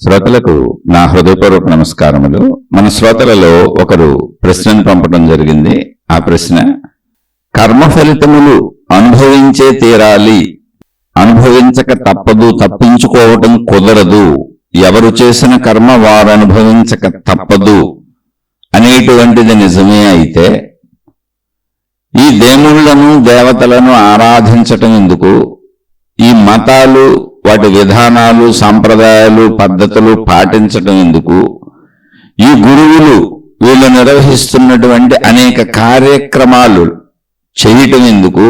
శ్రోతలకు నా హృదయపూర్వక నమస్కారములు. మన శ్రోతలలో ఒకరు ప్రశ్నను పంపడం జరిగింది. ఆ ప్రశ్న, కర్మ ఫలితములు అనుభవించే తీరాలి, అనుభవించక తప్పదు, తప్పించుకోవటం కుదరదు, ఎవరు చేసిన కర్మ వారు అనుభవించక తప్పదు అనేటువంటిది నిజమే అయితే ఈ దేవుళ్లను దేవతలను ఆరాధించటం ఎందుకు? ఈ మతాలు, వాటి విధానాలు, సాంప్రదాయాలు, పద్ధతులు పాటించటం ఎందుకు? ఈ గురువులు వీళ్ళు నిర్వహిస్తున్నటువంటి అనేక కార్యక్రమాలు చేయటం ఎందుకు?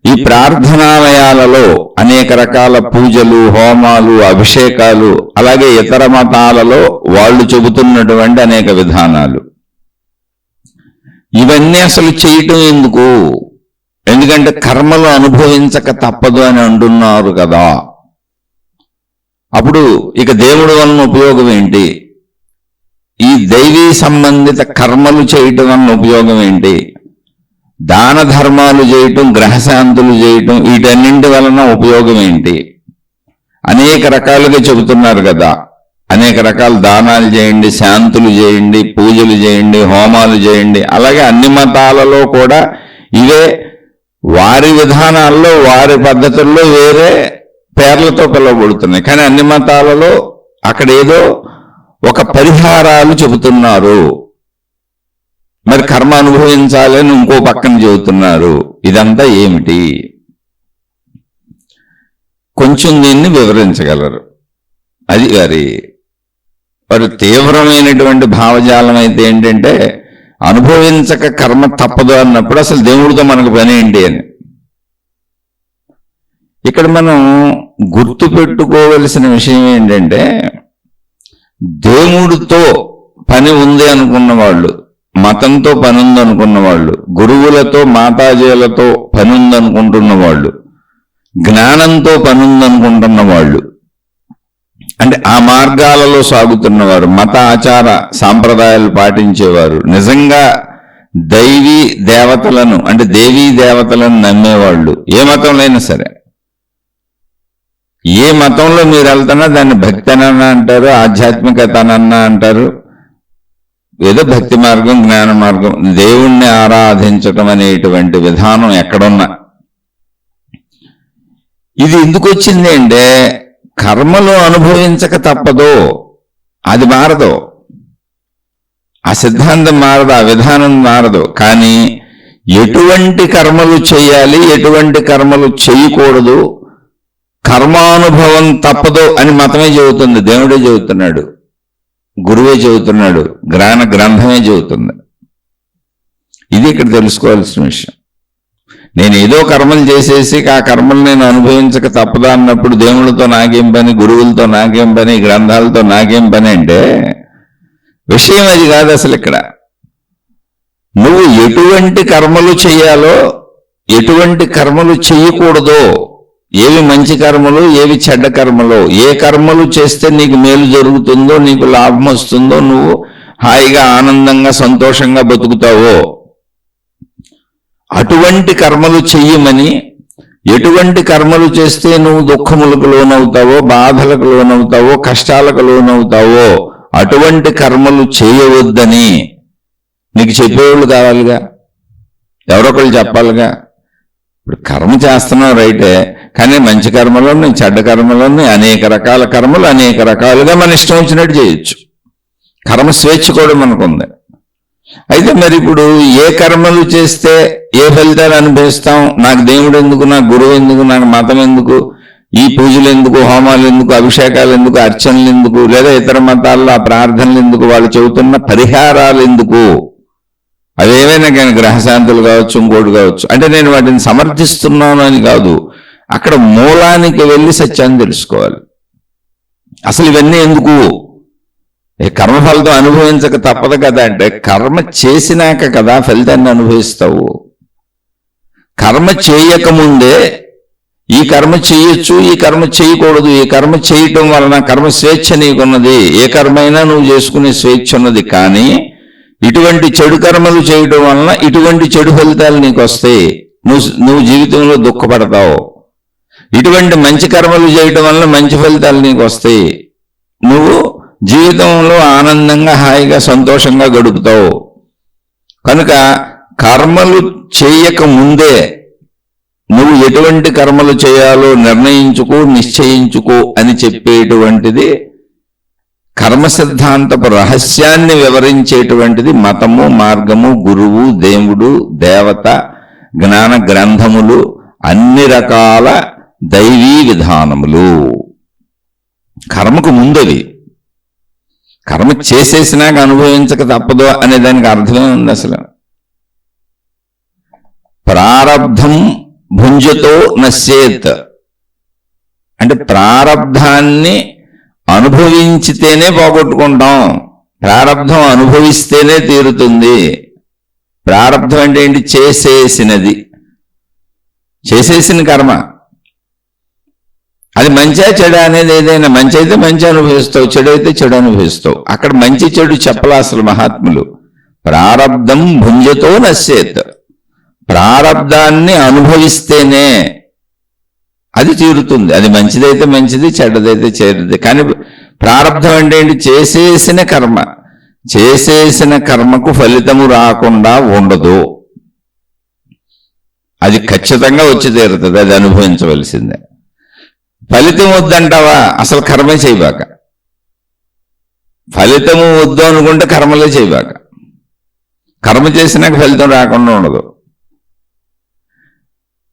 ఈ ప్రార్థనాలయాలలో అనేక రకాల పూజలు, హోమాలు, అభిషేకాలు, అలాగే ఇతర మతాలలో వాళ్ళు చెబుతున్నటువంటి అనేక విధానాలు, ఇవన్నీ అసలు చేయటం ఎందుకు? ఎందుకంటే కర్మలు అనుభవించక తప్పదు అని అంటున్నారు కదా. అప్పుడు ఇక దేవుడి వలన ఉపయోగం ఏంటి? ఈ దైవీ సంబంధిత కర్మలు చేయటం వలన ఉపయోగం ఏంటి? దాన ధర్మాలు చేయటం, గ్రహశాంతులు చేయటం, వీటన్నింటి వలన ఉపయోగం ఏంటి? అనేక రకాలుగా చెబుతున్నారు కదా. అనేక రకాల దానాలు చేయండి, శాంతులు చేయండి, పూజలు చేయండి, హోమాలు చేయండి. అలాగే అన్ని మతాలలో కూడా ఇవే, వారి విధానాల్లో వారి పద్ధతుల్లో వేరే పేర్లతో పిలువబడుతున్నాయి. కానీ అన్ని మతాలలో అక్కడ ఏదో ఒక పరిహారాలు చెబుతున్నారు. మరి కర్మ అనుభవించాలని ఇంకో పక్కన చెబుతున్నారు. ఇదంతా ఏమిటి? కొంచెం దీన్ని వివరించగలరు? అది వారి తీవ్రమైనటువంటి భావజాలం అయితే ఏంటంటే, అనుభవించక కర్మ తప్పదు అన్నప్పుడు అసలు దేవుడితో మనకు పని ఏంటి అని. ఇక్కడ మనం గుర్తు పెట్టుకోవలసిన విషయం ఏంటంటే, దేవుడితో పని ఉంది అనుకున్న వాళ్ళు, మతంతో పని ఉంది అనుకున్న వాళ్ళు, గురువులతో మాతాజీలతో పని ఉంది అనుకుంటున్న వాళ్ళు, జ్ఞానంతో పని ఉంది అనుకుంటున్న వాళ్ళు, అంటే ఆ మార్గాలలో సాగుతున్నవారు, మత ఆచార సాంప్రదాయాలు పాటించేవారు, నిజంగా దైవీ దేవతలను అంటే దేవీ దేవతలను నమ్మేవాళ్ళు, ఏ మతంలో అయినా సరే, ఏ మతంలో మీరు వెళ్తున్నా దాన్ని భక్తి అనన్నా అంటారు, ఆధ్యాత్మికత అనన్నా అంటారు, ఏదో భక్తి మార్గం, జ్ఞాన మార్గం, దేవుణ్ణి ఆరాధించటం అనేటువంటి విధానం ఎక్కడున్నా. ఇది ఎందుకు వచ్చింది అంటే, కర్మలు అనుభవించక తప్పదు, అది మారదు, ఆ సిద్ధాంతం మారదు, ఆ విధానం మారదు. కానీ ఎటువంటి కర్మలు చేయాలి, ఎటువంటి కర్మలు చేయకూడదు, కర్మానుభవం తప్పదు అని మతమే చెబుతుంది, దేవుడే చెబుతున్నాడు, గురువే చెబుతున్నాడు, గ్రంథమే చెబుతుంది. ఇది ఇక్కడ తెలుసుకోవాల్సిన విషయం. నేను ఏదో కర్మలు చేసేసి ఆ కర్మలు నేను అనుభవించక తప్పదా అన్నప్పుడు దేవుళ్ళతో నాకేం పని, గురువులతో నాకేం పని, గ్రంథాలతో నాకేం పని అంటే విషయం అది కాదు అసలు. ఇక్కడ నువ్వు ఎటువంటి కర్మలు చేయాలో, ఎటువంటి కర్మలు చేయకూడదో, ఏవి మంచి కర్మలు, ఏవి చెడ్డ కర్మలు, ఏ కర్మలు చేస్తే నీకు మేలు జరుగుతుందో, నీకు లాభం వస్తుందో, నువ్వు హాయిగా ఆనందంగా సంతోషంగా బతుకుతావో అటువంటి కర్మలు చెయ్యమని, ఎటువంటి కర్మలు చేస్తే నువ్వు దుఃఖములకు లోనవుతావో, బాధలకు లోనవుతావో, కష్టాలకు లోనవుతావో అటువంటి కర్మలు చేయవద్దని నీకు చెప్పేవాళ్ళు కావాలిగా, ఎవరొకళ్ళు చెప్పాలిగా. ఇప్పుడు కర్మ చేస్తున్నావు రైటే, కానీ మంచి కర్మలోని, చెడ్డ కర్మలోని, అనేక రకాల కర్మలు అనేక రకాలుగా మన ఇష్టం వచ్చినట్టు చేయొచ్చు. కర్మ స్వేచ్ఛ కూడా మనకుంది. అయితే మరి ఇప్పుడు ఏ కర్మలు చేస్తే ఏ ఫలితాలు అనుభవిస్తాం? నాకు దేవుడు ఎందుకు, నాకు గురువు ఎందుకు, నాకు మతం ఎందుకు, ఈ పూజలు ఎందుకు, హోమాలు ఎందుకు, అభిషేకాలు ఎందుకు, అర్చనలు ఎందుకు, లేదా ఇతర మతాల్లో ఆ ప్రార్థనలు ఎందుకు, వాళ్ళు చెబుతున్న పరిహారాలు ఎందుకు? అవేమైనా కానీ గ్రహశాంతులు కావచ్చు, ఇంకోటి కావచ్చు. అంటే నేను వాటిని సమర్థిస్తున్నాను అని కాదు, అక్కడ మూలానికి వెళ్ళి సత్యాన్ని తెలుసుకోవాలి. అసలు ఇవన్నీ ఎందుకు? కర్మ ఫలితం అనుభవించక తప్పదు కదా అంటే, కర్మ చేసినాక కదా ఫలితాన్ని అనుభవిస్తావు. కర్మ చేయకముందే ఈ కర్మ చేయొచ్చు, ఈ కర్మ చేయకూడదు, ఈ కర్మ చేయటం వలన కర్మ స్వేచ్ఛ నీకున్నది, ఏ కర్మైనా నువ్వు చేసుకునే స్వేచ్ఛ ఉన్నది. కానీ ఇటువంటి చెడు కర్మలు చేయడం వలన ఇటువంటి చెడు ఫలితాలు నీకు వస్తాయి, నువ్వు జీవితంలో దుఃఖపడతావు. ఇటువంటి మంచి కర్మలు చేయటం వలన మంచి ఫలితాలు నీకు వస్తాయి, నువ్వు జీవితంలో ఆనందంగా హాయిగా సంతోషంగా గడుపుతావు. కనుక కర్మలు చేయక ముందే నువ్వు ఎటువంటి కర్మలు చేయాలో నిర్ణయించుకో, నిశ్చయించుకో అని చెప్పేటువంటిది కర్మ సిద్ధాంతపు రహస్యాన్ని వివరించేటువంటిది మతము, మార్గము, గురువు, దేవుడు, దేవత, జ్ఞాన గ్రంథములు, అన్ని రకాల దైవీ విధానములు. కర్మకు ముందవి. కర్మ చేసేసినాక అనుభవించక తప్పదు అనే దానికి అర్థమే ఉంది. అసలు ప్రారబ్ధం భుంజతో నశ్యేత్ అంటే ప్రారబ్ధాన్ని అనుభవించితేనే పోగొట్టుకుంటాం. ప్రారబ్ధం అనుభవిస్తేనే తీరుతుంది. ప్రారబ్ధం అంటే ఏంటి? చేసేసినది, చేసేసిన కర్మ. అది మంచా చెడా అనేది ఏదైనా, మంచి అయితే మంచి అనుభవిస్తావు, చెడు అయితే చెడు అనుభవిస్తావు. అక్కడ మంచి చెడు చెప్పలా అసలు మహాత్ములు. ప్రారబ్ధం భుంజతో నశ్యేత్, ప్రారబ్ధాన్ని అనుభవిస్తేనే అది తీరుతుంది. అది మంచిదైతే మంచిది, చెడ్డదైతే చెడ్డది. కానీ ప్రారబ్ధం అంటే ఏంటి? చేసేసిన కర్మ. చేసేసిన కర్మకు ఫలితము రాకుండా ఉండదు. అది ఖచ్చితంగా వచ్చి తీరుతుంది, అది అనుభవించవలసిందే. ఫలితం వద్దంటావా? అసలు కర్మే చేయబాక. ఫలితము వద్దు అనుకుంటే కర్మలే చేయబాక. కర్మ చేసినాక ఫలితం రాకుండా ఉండదు.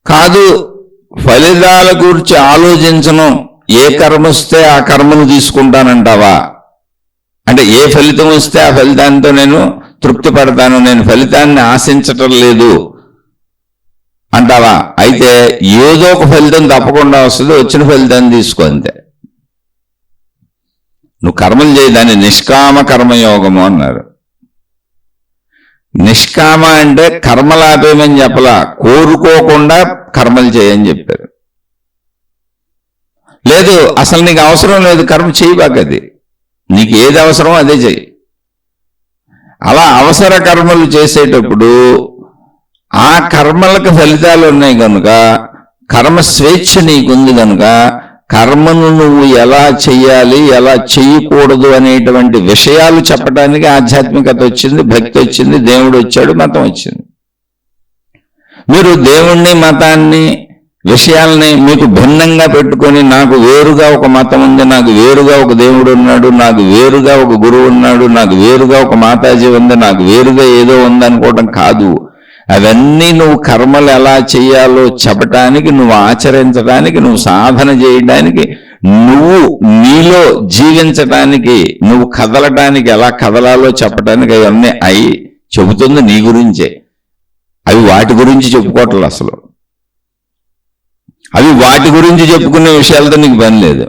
కాదు, ఫలితాల గురించి ఆలోచించను, ఏ కర్మ వస్తే ఆ కర్మను తీసుకుంటానంటావా? అంటే ఏ ఫలితం వస్తే ఆ ఫలితాంతో నేను తృప్తి పడతాను, నేను ఫలితాన్ని ఆశించటం లేదు అంటావా? అయితే ఏదో ఒక ఫలితం తప్పకుండా వస్తుంది, వచ్చిన ఫలితాన్ని తీసుకో అంతే. నువ్వు కర్మలు చేయి, దాన్ని నిష్కామ కర్మయోగము అన్నారు. నిష్కామ అంటే కర్మలాపేమని చెప్పలా, కోరుకోకుండా కర్మలు చేయని చెప్పారు. లేదు, అసలు నీకు అవసరం లేదు కర్మ చేయబాకది, నీకు ఏది అవసరమో అదే చెయ్యి. అలా అవసర కర్మలు చేసేటప్పుడు ఆ కర్మలకు ఫలితాలు ఉన్నాయి కనుక, కర్మ స్వేచ్ఛ నీకుంది కనుక, కర్మను నువ్వు ఎలా చెయ్యాలి, ఎలా చెయ్యకూడదు అనేటువంటి విషయాలు చెప్పడానికి ఆధ్యాత్మికత వచ్చింది, భక్తి వచ్చింది, దేవుడు వచ్చాడు, మతం వచ్చింది. మీరు దేవుణ్ణి, మతాన్ని, విషయాల్ని మీకు భిన్నంగా పెట్టుకొని, నాకు వేరుగా ఒక మతం ఉంది, నాకు వేరుగా ఒక దేవుడు ఉన్నాడు, నాకు వేరుగా ఒక గురువు ఉన్నాడు, నాకు వేరుగా ఒక మాతాజీ ఉంది, నాకు వేరుగా ఏదో ఉందనుకోవడం కాదు. అవన్నీ నువ్వు కర్మలు ఎలా చేయాలో చెప్పటానికి, నువ్వు ఆచరించడానికి, నువ్వు సాధన చేయడానికి, నువ్వు నీలో జీవించటానికి, నువ్వు కదలటానికి ఎలా కదలాలో చెప్పటానికి అవన్నీ అయి చెబుతుంది నీ గురించే. అవి వాటి గురించి చెప్పుకోవట్లేదు అసలు. అవి వాటి గురించి చెప్పుకునే విషయాలతో నీకు పని లేదు.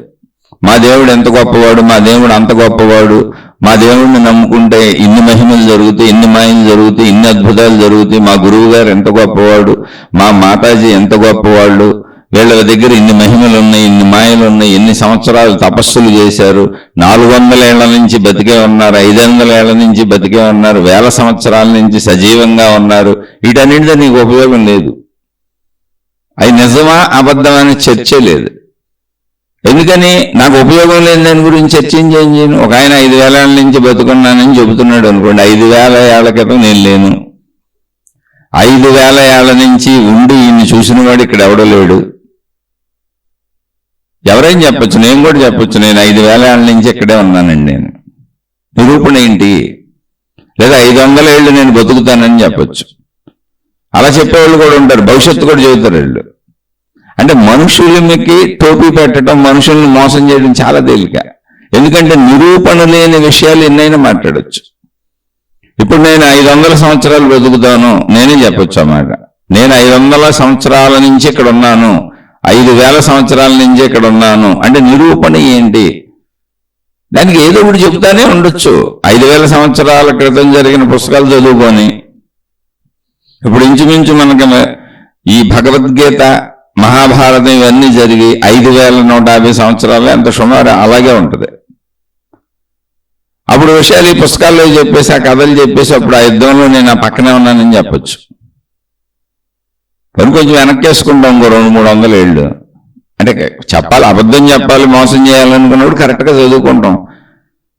మా దేవుడు ఎంత గొప్పవాడు, మా దేవుడు అంత గొప్పవాడు, మా దేవుడిని నమ్ముకుంటే ఇన్ని మహిమలు జరుగుతాయి, ఇన్ని మాయలు జరుగుతాయి, ఇన్ని అద్భుతాలు జరుగుతాయి, మా గురువు గారు ఎంత గొప్పవాడు, మా మాతాజీ ఎంత గొప్పవాళ్ళు, వీళ్ళ దగ్గర ఇన్ని మహిమలు ఉన్నాయి, ఇన్ని మాయలు ఉన్నాయి, ఎన్ని సంవత్సరాలు తపస్సులు చేశారు, 400 ఏళ్ల నుంచి బతికే ఉన్నారు, 500 ఏళ్ల నుంచి బతికే ఉన్నారు, 1000 సంవత్సరాల నుంచి సజీవంగా ఉన్నారు. వీటన్నిటితో నీకు ఉపయోగం లేదు. అవి నిజమా అబద్ధమా అని చర్చే లేదు. ఎందుకని? నాకు ఉపయోగం లేని దాని గురించి చర్చించేను. ఒక ఆయన 5000 ఏళ్ల నుంచి బతుకున్నానని చెబుతున్నాడు అనుకోండి. 5000 ఏళ్ల క్రితం నేను లేను. 5000 ఏళ్ల నుంచి ఉండి ఈయన్ని చూసిన వాడు ఇక్కడ ఎవడో లేడు. ఎవరైనా చెప్పచ్చు, నేను కూడా చెప్పచ్చు, నేను 5000 ఏళ్ల నుంచి ఇక్కడే ఉన్నానండి. నేను నిరూపణ ఏంటి? లేదా 500 ఏళ్ళు నేను బతుకుతానని చెప్పచ్చు. అలా చెప్పేవాళ్ళు కూడా ఉంటారు, భవిష్యత్తు కూడా చెబుతారు వీళ్ళు. అంటే మనుషులకి టోపీ పెట్టడం, మనుషుల్ని మోసం చేయడం చాలా తేలిక. ఎందుకంటే నిరూపణ లేని విషయాలు ఎన్నైనా మాట్లాడచ్చు. ఇప్పుడు నేను 500 సంవత్సరాలు బతుకుతాను, నేనే చెప్పొచ్చు అన్నమాట. నేను 500 సంవత్సరాల నుంచి ఇక్కడ ఉన్నాను, 5000 సంవత్సరాల నుంచి ఇక్కడ ఉన్నాను అంటే నిరూపణ ఏంటి? దానికి ఏదో ఒకటి చెబుతానే ఉండొచ్చు. 5000 సంవత్సరాల క్రితం జరిగిన పుస్తకాలు చదువుకొని, ఇప్పుడు ఇంచుమించు మనకి ఈ భగవద్గీత, మహాభారతం ఇవన్నీ జరిగి 5150 సంవత్సరాలు ఎంత సుమారు అలాగే ఉంటుంది. అప్పుడు విషయాలు ఈ పుస్తకాల్లో చెప్పేసి, ఆ కథలు చెప్పేసి, అప్పుడు ఆ యుద్ధంలో నేను ఆ పక్కనే ఉన్నానని చెప్పచ్చు. కానీ కొంచెం వెనక్కేసుకుంటాం, ఇంకో 200-300 ఏళ్ళు. అంటే చెప్పాలి, అబద్ధం చెప్పాలి, మోసం చేయాలనుకున్నప్పుడు కరెక్ట్గా చదువుకుంటాం,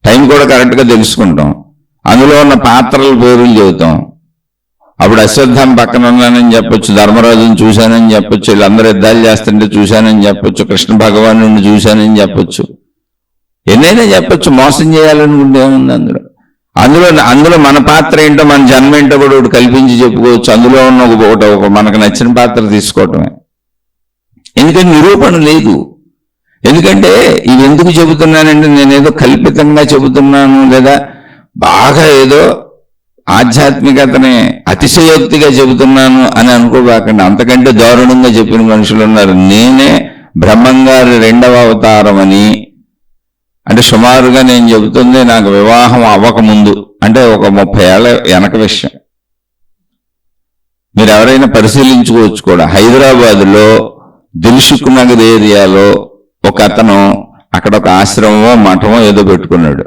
టైం కూడా కరెక్ట్గా తెలుసుకుంటాం, అందులో ఉన్న పాత్రల పేర్లు చెబుతాం. అప్పుడు అశ్వత్థామ పక్కన ఉన్నానని చెప్పొచ్చు, ధర్మరాజుని చూశానని చెప్పొచ్చు, వీళ్ళందరూ యుద్ధాలు చేస్తుంటే చూశానని చెప్పొచ్చు, కృష్ణ భగవాను చూశానని చెప్పొచ్చు, ఎన్నైనా చెప్పొచ్చు. మోసం చేయాలనుకుంటే ఏముంది అందులో? అందులో అందులో మన పాత్ర ఏంటో, మన జన్మ ఏంటో కూడా ఒకటి కల్పించి చెప్పుకోవచ్చు. అందులో ఉన్న ఒక మనకు నచ్చిన పాత్ర తీసుకోవటమే. ఎందుకంటే నిరూపణ లేదు. ఎందుకంటే ఇవి ఎందుకు చెబుతున్నానంటే, నేనేదో కల్పితంగా చెబుతున్నాను లేదా బాగా ఏదో ఆధ్యాత్మికతని అతిశయోక్తిగా చెబుతున్నాను అని అనుకోబాకండి. అంతకంటే దారుణంగా చెప్పిన మనుషులు ఉన్నారు. నేనే బ్రహ్మంగారి 2వ అవతారం అని. అంటే సుమారుగా నేను చెబుతుంది నాకు వివాహం అవ్వకముందు, అంటే ఒక 30 ఏళ్ల వెనక విషయం. మీరు ఎవరైనా పరిశీలించుకోవచ్చు కూడా. హైదరాబాదులో దిల్సుఖ్ నగర్ ఏరియాలో ఒక అతను అక్కడ ఒక ఆశ్రమమో మఠమో ఏదో పెట్టుకున్నాడు.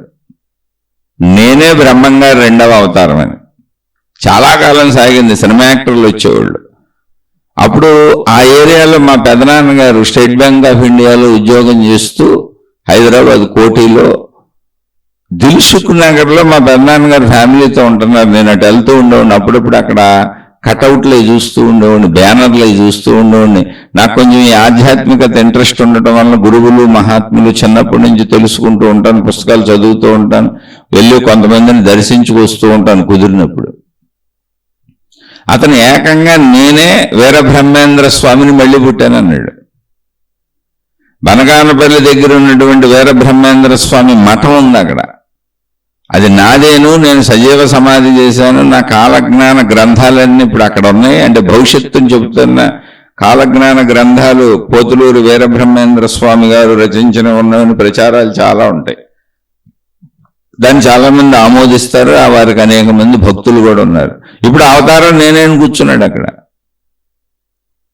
నేనే బ్రహ్మంగారి 2వ అవతారం అని. చాలా కాలం సాగింది. సినిమా యాక్టర్లు వచ్చేవాళ్ళు. అప్పుడు ఆ ఏరియాలో మా పెదనాన్నగారు స్టేట్ బ్యాంక్ ఆఫ్ ఇండియాలో ఉద్యోగం చేస్తూ హైదరాబాద్ కోటిలో దిల్సుఖ్ నగర్లో మా పెదనాన్నగారు ఫ్యామిలీతో ఉంటున్నారు. నేను అటు వెళ్తూ ఉండేవాడిని. అప్పుడప్పుడు అక్కడ కటౌట్లు అవి చూస్తూ ఉండేవాడిని, బ్యానర్లు అవి చూస్తూ ఉండేవాడిని. నాకు కొంచెం ఈ ఆధ్యాత్మికత ఇంట్రెస్ట్ ఉండటం వలన గురువులు మహాత్ములు చిన్నప్పటి నుంచి తెలుసుకుంటూ ఉంటాను, పుస్తకాలు చదువుతూ ఉంటాను, వెళ్ళి కొంతమందిని దర్శించుకొస్తూ ఉంటాను కుదిరినప్పుడు. అతను ఏకంగా నేనే వీరబ్రహ్మేంద్ర స్వామిని మళ్ళీ పుట్టానన్నాడు. బనగానపల్లి దగ్గర ఉన్నటువంటి వీరబ్రహ్మేంద్ర స్వామి మఠం ఉంది అక్కడ. అది నాదేను, నేను సజీవ సమాధి చేశాను. నా కాలజ్ఞాన గ్రంథాలన్నీ ఇప్పుడు అక్కడ ఉన్నాయి. అంటే భవిష్యత్తుని చెబుతున్న కాలజ్ఞాన గ్రంథాలు పోతులూరు వీరబ్రహ్మేంద్ర స్వామి గారు రచించిన ఉన్నవని ప్రచారాలు చాలా ఉంటాయి. దాన్ని చాలా మంది ఆమోదిస్తారు. వారికి అనేక మంది భక్తులు కూడా ఉన్నారు. ఇప్పుడు అవతారం నేనేం కూర్చున్నాడు అక్కడ.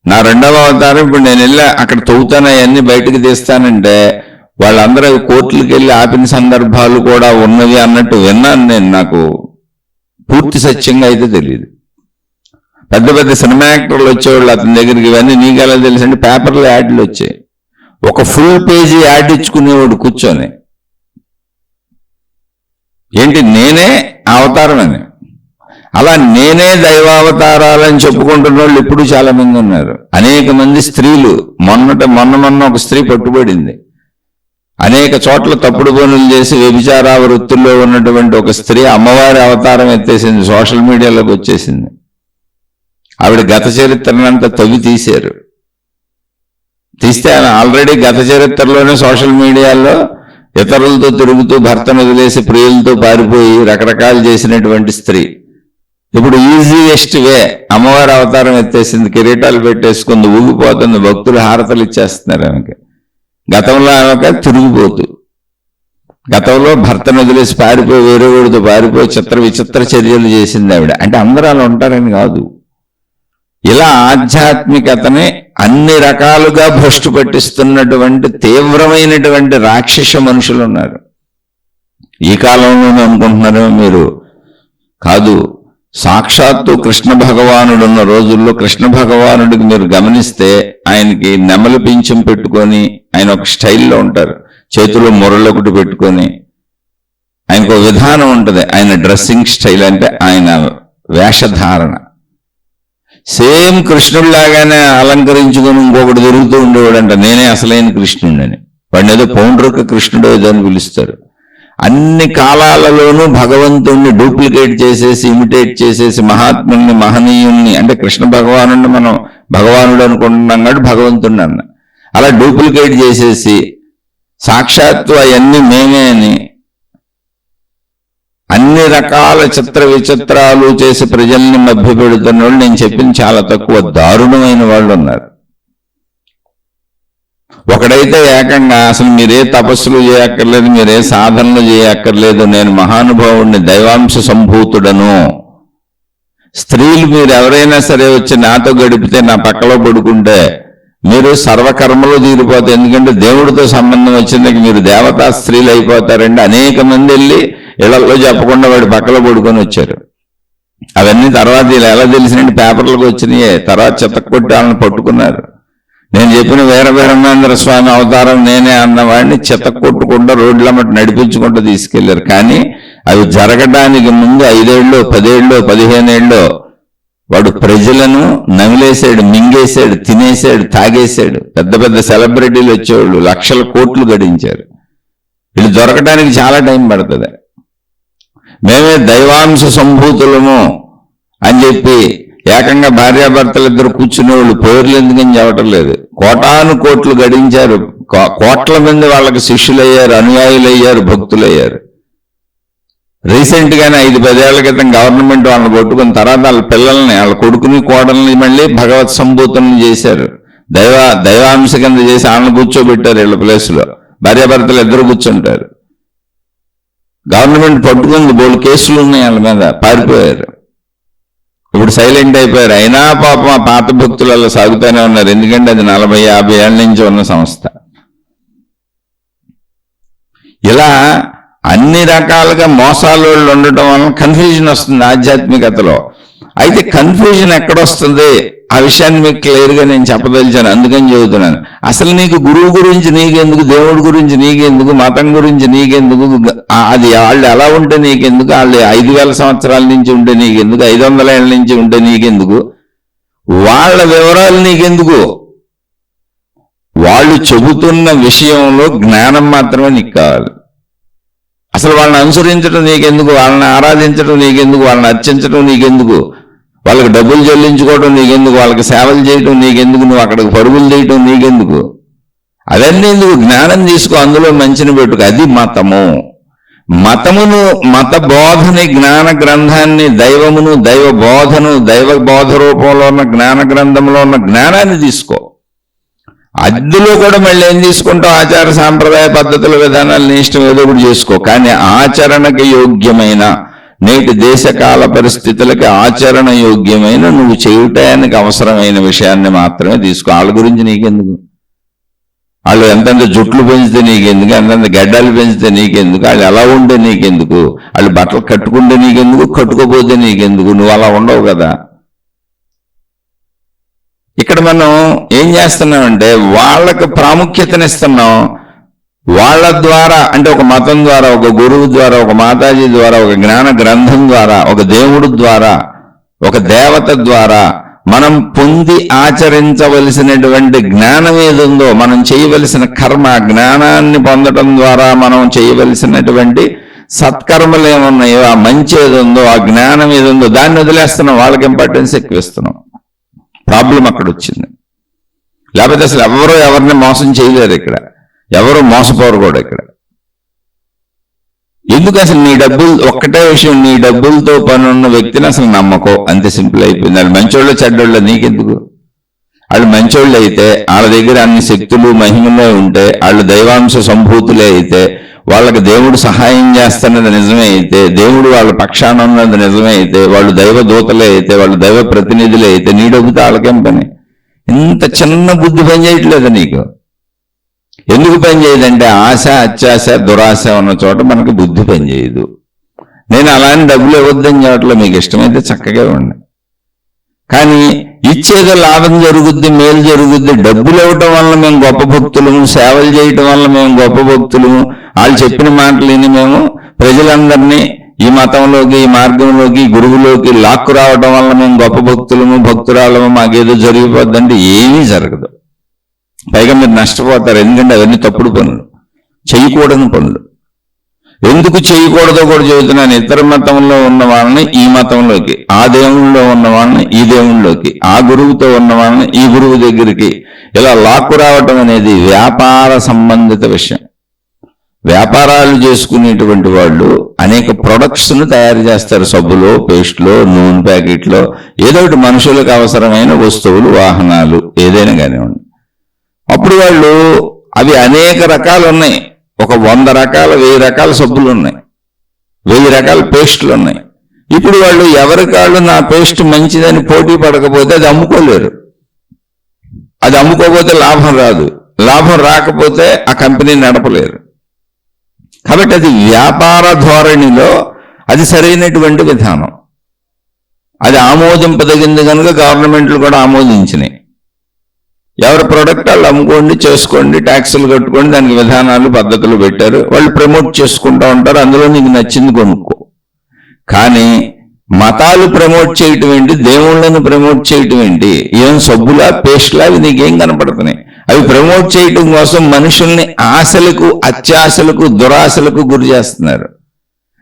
నా 2వ అవతారం. ఇప్పుడు నేను వెళ్ళి అక్కడ తవ్వుతాను, అవన్నీ బయటకు తీస్తానంటే వాళ్ళందరూ కోర్టులకు వెళ్ళి ఆపిన సందర్భాలు కూడా ఉన్నవి అన్నట్టు విన్నాను నేను. నాకు పూర్తి సత్యంగా అయితే తెలియదు. పెద్ద పెద్ద సినిమా యాక్టర్లు వచ్చేవాళ్ళు అతని దగ్గరికి. ఇవన్నీ నీకు ఎలా తెలుసు అంటే పేపర్లో యాడ్లు వచ్చాయి. ఒక ఫుల్ పేజీ యాడ్ ఇచ్చుకునేవాడు కూర్చొని, ఏంటి నేనే అవతారం అని. అలా నేనే దైవావతారాలని చెప్పుకుంటున్న వాళ్ళు ఇప్పుడు చాలా మంది ఉన్నారు. అనేక మంది స్త్రీలు. మొన్న ఒక స్త్రీ పట్టుబడింది. అనేక చోట్ల తప్పుడు పనులు చేసి వ్యభిచార వృత్తుల్లో ఉన్నటువంటి ఒక స్త్రీ అమ్మవారి అవతారం ఎత్తేసింది, సోషల్ మీడియాలోకి వచ్చేసింది. ఆవిడ గత చరిత్రనంతా తవ్వి తీశారు. తీస్తే ఆల్రెడీ గత చరిత్రలోనే సోషల్ మీడియాలో ఇతరులతో తిరుగుతూ భర్తను వదిలేసి ప్రియులతో పారిపోయి రకరకాలు చేసినటువంటి స్త్రీ ఇప్పుడు ఈజీయెస్ట్ వే అమ్మవారి అవతారం ఎత్తేసింది. కిరీటాలు పెట్టేసుకుంది, ఊగిపోతుంది, భక్తులు హారతలు ఇచ్చేస్తున్నారు ఆమెకి. గతంలో ఆమెక తిరిగిపోతూ, గతంలో భర్తను వదిలేసి పారిపోయి వేరేవాడితో పారిపోయి విచిత్ర చర్యలు చేసింది ఆవిడ. అంటే అందరూ అలా ఉంటారని కాదు. ఇలా ఆధ్యాత్మికతని అన్ని రకాలుగా భ్రష్టు పట్టిస్తున్నటువంటి తీవ్రమైనటువంటి రాక్షస మనుషులు ఉన్నారు. ఈ కాలంలోనే అనుకుంటున్నారేమో మీరు. కాదు, సాక్షాత్తు కృష్ణ భగవానుడు ఉన్న రోజుల్లో కృష్ణ భగవానుడికి మీరు గమనిస్తే ఆయనకి నెమలి పింఛం పెట్టుకొని ఆయన ఒక స్టైల్లో ఉంటారు. చేతిలో మురళొకటి పెట్టుకొని ఆయనకు ఒక విధానం ఉంటుంది. ఆయన డ్రెస్సింగ్ స్టైల్ అంటే ఆయన వేషధారణ సేమ్ కృష్ణుడిలాగానే అలంకరించుకొని ఇంకొకటి తిరుగుతూ ఉండేవాడంట. నేనే అసలైన కృష్ణుడని. వాడిని ఏదో పౌండ్రొక్క కృష్ణుడు ఏదో అని పిలుస్తారు. అన్ని కాలాలలోనూ భగవంతుణ్ణి డూప్లికేట్ చేసేసి ఇమిటేట్ చేసేసి మహాత్ముల్ని మహనీయుల్ని, అంటే కృష్ణ భగవానుడిని మనం భగవానుడు అనుకుంటున్నాం కాబట్టి భగవంతుడిని అన్న, అలా డూప్లికేట్ చేసేసి సాక్షాత్తు అవన్నీ మేమే అని అన్ని రకాల చిత్ర విచిత్రాలు చేసి ప్రజల్ని మభ్యపెడుతున్న వాళ్ళు నేను చెప్పింది చాలా తక్కువ, దారుణమైన వాళ్ళు ఉన్నారు. ఒకడైతే ఏకంగా అసలు మీరే తపస్సులు చేయక్కర్లేదు, మీరే సాధనలు చేయక్కర్లేదు, నేను మహానుభావుడిని, దైవాంశ సంభూతుడను, స్త్రీలు మీరు ఎవరైనా సరే వచ్చి నాతో గడిపితే నా పక్కలో పడుకుంటే మీరు సర్వకర్మలు తీరిపోతాయి, ఎందుకంటే దేవుడితో సంబంధం వచ్చింది, మీరు దేవతా స్త్రీలు అయిపోతారండి. అనేక మంది వెళ్ళి ఇళ్లలో చెప్పకుండా వాడి పక్కలో పడుకొని వచ్చారు. అవన్నీ తర్వాత ఇలా ఎలా తెలిసినట్టు పేపర్లకు వచ్చినాయే. తర్వాత చితక్కొట్టి వాళ్ళని పట్టుకున్నారు. నేను చెప్పిన వీరబ్రహ్మేంద్ర స్వామి అవతారం నేనే అన్నవాడిని చితక్కొట్టుకుంటూ రోడ్లమ్మటి నడిపించుకుంటూ తీసుకెళ్లారు. కానీ అవి జరగడానికి ముందు 5 ఏళ్ళో 10 ఏళ్ళో 15 ఏళ్ళో వాడు ప్రజలను నమిలేశాడు, మింగేశాడు, తినేశాడు, తాగేశాడు. పెద్ద పెద్ద సెలబ్రిటీలు వచ్చేవాళ్ళు లక్షల కోట్లు గడించారు. వీళ్ళు దొరకడానికి చాలా టైం పడుతుంది. మేమే దైవాంశ సంభూతులము అని చెప్పి ఏకంగా భార్యాభర్తలు ఇద్దరు కూర్చునేవాళ్ళు పేర్లు ఎందుకని చెప్పటం లేదు. కోటాను కోట్లు గడించారు. కోట్ల మంది వాళ్ళకి శిష్యులయ్యారు, అనుయాయులయ్యారు, భక్తులయ్యారు. రీసెంట్ గానే 5-10 ఏళ్ల క్రితం గవర్నమెంట్ వాళ్ళని కొట్టుకున్న తర్వాత వాళ్ళ పిల్లల్ని, వాళ్ళ కొడుకుని కోడల్ని మళ్ళీ భగవత్ సంభూతులను చేశారు. దైవాంశ కింద చేసి వాళ్ళని కూర్చోబెట్టారు. వీళ్ళ ప్లేసులో భార్యాభర్తలు ఇద్దరు కూర్చుంటారు. గవర్నమెంట్ పట్టుకుంది, బోల్డ్ కేసులు ఉన్నాయి వాళ్ళ మీద, పారిపోయారు. ఇప్పుడు సైలెంట్ అయిపోయారు. అయినా పాపం ఆ పాత భక్తులు అలా సాగుతూనే ఉన్నారు. ఎందుకంటే అది 40-50 ఏళ్ల నుంచి ఉన్న సంస్థ. ఇలా అన్ని రకాలుగా మోసాలు ఉండటం వలన కన్ఫ్యూజన్ వస్తుంది ఆధ్యాత్మికతలో. అయితే కన్ఫ్యూజన్ ఎక్కడొస్తుంది ఆ విషయాన్ని మీకు క్లియర్గా నేను చెప్పదలిచాను. అందుకని చెబుతున్నాను. అసలు నీకు గురువు గురించి నీకెందుకు, దేవుడి గురించి నీకెందుకు, మతం గురించి నీకెందుకు, అది వాళ్ళు ఎలా ఉంటే నీకెందుకు, వాళ్ళు 5000 సంవత్సరాల నుంచి ఉంటే నీకెందుకు, 500 ఏళ్ళ నుంచి ఉంటే నీకెందుకు, వాళ్ళ వివరాలు నీకెందుకు. వాళ్ళు చెబుతున్న విషయంలో జ్ఞానం మాత్రమే నీకు కావాలి. అసలు వాళ్ళని అనుసరించడం నీకెందుకు, వాళ్ళని ఆరాధించడం నీకెందుకు, వాళ్ళని అర్చించడం నీకెందుకు, వాళ్ళకి డబ్బులు చెల్లించుకోవడం నీకెందుకు, వాళ్ళకి సేవలు చేయటం నీకెందుకు, నువ్వు అక్కడికి పరుగులు చేయటం నీకెందుకు, అవన్నీ ఎందుకు. జ్ఞానం తీసుకో, అందులో మంచిని పెట్టుకు. అది మతము. మతమును, మత బోధని, జ్ఞాన గ్రంథాన్ని, దైవమును, దైవ బోధను, దైవ బోధ రూపంలో ఉన్న జ్ఞాన గ్రంథంలో ఉన్న జ్ఞానాన్ని తీసుకో. అందులో కూడా మళ్ళీ ఏం తీసుకుంటావు, ఆచార సాంప్రదాయ పద్ధతుల విధానాలను ఇష్టం ఏదో ఒకటి చేసుకో. కానీ ఆచరణకి యోగ్యమైన, నేటి దేశకాల పరిస్థితులకి ఆచరణ యోగ్యమైన, నువ్వు చేయటానికి అవసరమైన విషయాన్ని మాత్రమే తీసుకో. వాళ్ళ గురించి నీకెందుకు, వాళ్ళు ఎంతెంత జుట్లు పెంచితే నీకెందుకు, ఎంతెంత గడ్డలు పెంచితే నీకెందుకు, వాళ్ళు ఎలా ఉంటే నీకెందుకు, వాళ్ళు బట్టలు కట్టుకుంటే నీకెందుకు, కట్టుకోపోతే నీకెందుకు, నువ్వు అలా ఉండవు కదా. ఇక్కడ మనం ఏం చేస్తున్నామంటే వాళ్ళకి ప్రాముఖ్యతనిస్తున్నాం. వాళ్ళ ద్వారా, అంటే ఒక మతం ద్వారా, ఒక గురువు ద్వారా, ఒక మాతాజీ ద్వారా, ఒక జ్ఞాన గ్రంథం ద్వారా, ఒక దేవుడు ద్వారా, ఒక దేవత ద్వారా మనం పొంది ఆచరించవలసినటువంటి జ్ఞానం ఏదుందో, మనం చేయవలసిన కర్మ, జ్ఞానాన్ని పొందడం ద్వారా మనం చేయవలసినటువంటి సత్కర్మలు ఏమున్నాయో, ఆ మంచి ఏదుందో, ఆ జ్ఞానం ఏదుందో దాన్ని వదిలేస్తున్నాం. వాళ్ళకి ఇంపార్టెన్స్ ఎక్కువ ఇస్తున్నాం. ప్రాబ్లం అక్కడ వచ్చింది. లేకపోతే అసలు ఎవరో ఎవరిని మోసం చేయలేరు ఇక్కడ, ఎవరు మోసపోరు కూడా ఇక్కడ. ఎందుకు అసలు నీ డబ్బులు, ఒక్కటే విషయం, నీ డబ్బులతో పని ఉన్న వ్యక్తిని అసలు నమ్మకో, అంతే సింపుల్ అయిపోయింది. వాళ్ళు మంచోళ్ళ చెడ్డోళ్ళ నీకెందుకు. వాళ్ళు మంచోళ్ళు అయితే, వాళ్ళ దగ్గర అన్ని శక్తులు మహిమలే ఉంటే, వాళ్ళు దైవాంశ సంభూతులే అయితే, వాళ్ళకి దేవుడు సహాయం చేస్తున్నది నిజమే అయితే, దేవుడు వాళ్ళ పక్షాన ఉన్నది నిజమే అయితే, వాళ్ళు దైవ దూతలే అయితే, వాళ్ళు దైవ ప్రతినిధులే అయితే, నీ డబ్బుతో వాళ్ళకేం పని. ఇంత చిన్న బుద్ధి పని చేయట్లేదు నీకు. ఎందుకు పని చేయదంటే ఆశ, అత్యాశ, దురాశ ఉన్న చోట మనకు బుద్ధి పని చేయదు. నేను అలానే డబ్బులు ఇవ్వద్దని చెప్పట్లేదు, మీకు ఇష్టమైతే చక్కగా ఇవ్వండి. కానీ ఇచ్చేదో లాభం జరుగుద్ది, మేలు జరుగుద్ది. డబ్బులు ఇవ్వటం వల్ల మేము గొప్ప భక్తులము, సేవలు చేయటం వల్ల మేము గొప్ప భక్తులము, వాళ్ళు చెప్పిన మాటలు విని మేము ప్రజలందరినీ ఈ మతంలోకి, ఈ మార్గంలోకి, గురువులోకి లాక్కు రావడం వల్ల మేము గొప్ప భక్తులము, భక్తురాలము, మాకేదో జరిగిపోద్దంటే ఏమీ జరగదు. పైగా మీరు నష్టపోతారు. ఎందుకంటే అవన్నీ తప్పుడు పనులు, చేయకూడని పనులు. ఎందుకు చేయకూడదో కూడా చెబుతున్నాను. ఇతర మతంలో ఉన్న వాళ్ళని ఈ మతంలోకి, ఆ దేవుళ్ళలో ఉన్న వాళ్ళని ఈ దేవుళ్ళలోకి, ఆ గురువుతో ఉన్న వాళ్ళని ఈ గురువు దగ్గరికి ఇలా లాక్కు రావటం అనేది వ్యాపార సంబంధిత విషయం. వ్యాపారాలు చేసుకునేటువంటి వాళ్ళు అనేక ప్రొడక్ట్స్ను తయారు చేస్తారు. సబ్బులో, పేస్ట్లో, నూనె ప్యాకెట్లో, ఏదో ఒకటి మనుషులకు అవసరమైన వస్తువులు, వాహనాలు, ఏదైనా కానివ్వండి. అప్పుడు వాళ్ళు అవి అనేక రకాలు ఉన్నాయి. ఒక 100 రకాల, 1000 రకాల సబ్బులు ఉన్నాయి, 1000 రకాల పేస్టులు ఉన్నాయి. ఇప్పుడు వాళ్ళు ఎవరికాళ్ళు నా పేస్ట్ మంచిదని పోటీ పడకపోతే అది అమ్ముకోలేరు. అది అమ్ముకోకపోతే లాభం రాదు, లాభం రాకపోతే ఆ కంపెనీ నడపలేరు. కాబట్టి అది వ్యాపార ధోరణిలో అది సరైనటువంటి విధానం. అది ఆమోదింపదగింది కనుక గవర్నమెంట్లు కూడా ఆమోదించినాయి. ఎవరి ప్రొడక్ట్ వాళ్ళు అమ్ముకోండి, చేసుకోండి, ట్యాక్సులు కట్టుకోండి, దానికి విధానాలు పద్ధతులు పెట్టారు, వాళ్ళు ప్రమోట్ చేసుకుంటూ ఉంటారు, అందులో నీకు నచ్చింది కొనుక్కో. కానీ మతాలు ప్రమోట్ చేయటం ఏంటి, దేవుళ్ళను ప్రమోట్ చేయటం ఏంటి? ఏం సబ్బులా పేస్ట్లా అవి నీకేం కనపడుతున్నాయి? అవి ప్రమోట్ చేయటం కోసం మనుషుల్ని ఆశలకు, అత్యాశలకు, దురాశలకు గురి చేస్తున్నారు.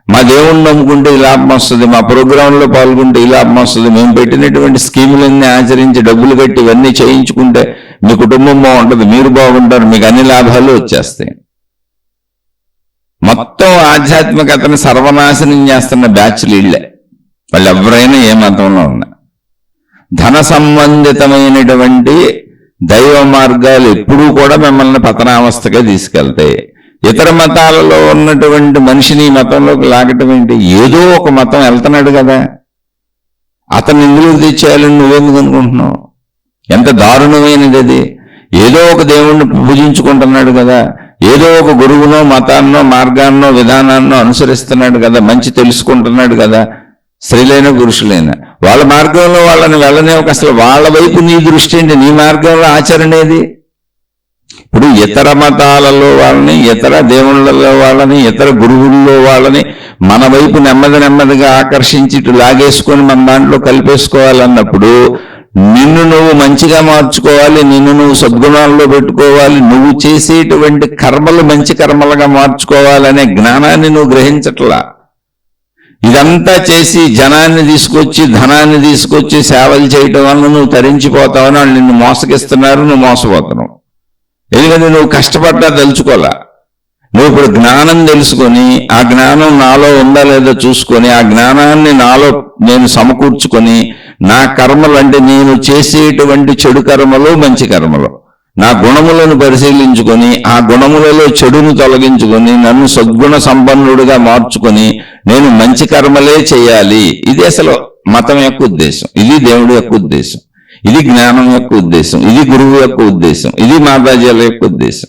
మా దేవుణ్ణి నమ్ముకుంటే ఈ లాభం వస్తుంది, మా ప్రోగ్రాంలో పాల్గొంటే ఈ లాభం వస్తుంది, మేము పెట్టినటువంటి స్కీములన్నీ ఆచరించి డబ్బులు కట్టి ఇవన్నీ చేయించుకుంటే మీ కుటుంబం బాగుంటుంది, మీరు బాగుంటారు, మీకు అన్ని లాభాలు వచ్చేస్తాయి. మొత్తం ఆధ్యాత్మికతను సర్వనాశనం చేస్తున్న బ్యాచ్లు ఇళ్లే. వాళ్ళు ఎవరైనా ఏ మతంలో ఉన్నా ధన సంబంధితమైనటువంటి దైవ మార్గాలు ఎప్పుడూ కూడా మిమ్మల్ని పతనావస్థగా తీసుకెళ్తాయి. ఇతర మతాలలో ఉన్నటువంటి మనిషిని ఈ మతంలోకి లాగటం ఏంటి? ఏదో ఒక మతం వెళ్తున్నాడు కదా, అతను ఇందులో తెచ్చేయాలని నువ్వెందుకు అనుకుంటున్నావు? ఎంత దారుణమైనది అది. ఏదో ఒక దేవుణ్ణి పూజించుకుంటున్నాడు కదా, ఏదో ఒక గురువునో మతాన్నో మార్గాన్నో విధానాన్నో అనుసరిస్తున్నాడు కదా, మంచి తెలుసుకుంటున్నాడు కదా. స్త్రీలైన పురుషులైన వాళ్ళ మార్గంలో వాళ్ళని వెళ్ళనేవి. అసలు వాళ్ళ వైపు నీ దృష్టి ఏంటి? నీ మార్గంలో ఆచరణ ఏది? ఇప్పుడు ఇతర మతాలలో వాళ్ళని, ఇతర దేవుళ్ళలో వాళ్ళని, ఇతర గురువుల్లో వాళ్ళని మన వైపు నెమ్మదిగా ఆకర్షించి ఇటు లాగేసుకొని మన దాంట్లో కలిపేసుకోవాలన్నప్పుడు నిన్ను నువ్వు మంచిగా మార్చుకోవాలి, నిన్ను నువ్వు సద్గుణాల్లో పెట్టుకోవాలి, నువ్వు చేసేటువంటి కర్మలు మంచి కర్మలుగా మార్చుకోవాలనే జ్ఞానాన్ని నువ్వు గ్రహించట్లా. ఇదంతా చేసి జనాన్ని తీసుకొచ్చి, ధనాన్ని తీసుకొచ్చి సేవలు చేయటం వల్ల నువ్వు తరించిపోతావని వాళ్ళు నిన్ను మోసగిస్తున్నారు, నువ్వు మోసపోతున్నావు. ఎందుకంటే నువ్వు కష్టపడ్డా తెలుసుకోవాలా. నువ్వు ఇప్పుడు జ్ఞానం తెలుసుకొని ఆ జ్ఞానం నాలో ఉందా లేదో చూసుకొని ఆ జ్ఞానాన్ని నాలో నేను సమకూర్చుకొని నా కర్మలు, అంటే నేను చేసేటువంటి చెడు కర్మలు మంచి కర్మలు, నా గుణములను పరిశీలించుకొని ఆ గుణములలో చెడును తొలగించుకొని నన్ను సద్గుణ సంపన్నుడిగా మార్చుకొని నేను మంచి కర్మలే చేయాలి. ఇది అసలు మతం యొక్క ఉద్దేశం, ఇది దేవుడి యొక్క ఉద్దేశం, ఇది జ్ఞానం యొక్క ఉద్దేశం, ఇది గురువు యొక్క ఉద్దేశం, ఇది మాతాజీల యొక్క ఉద్దేశం.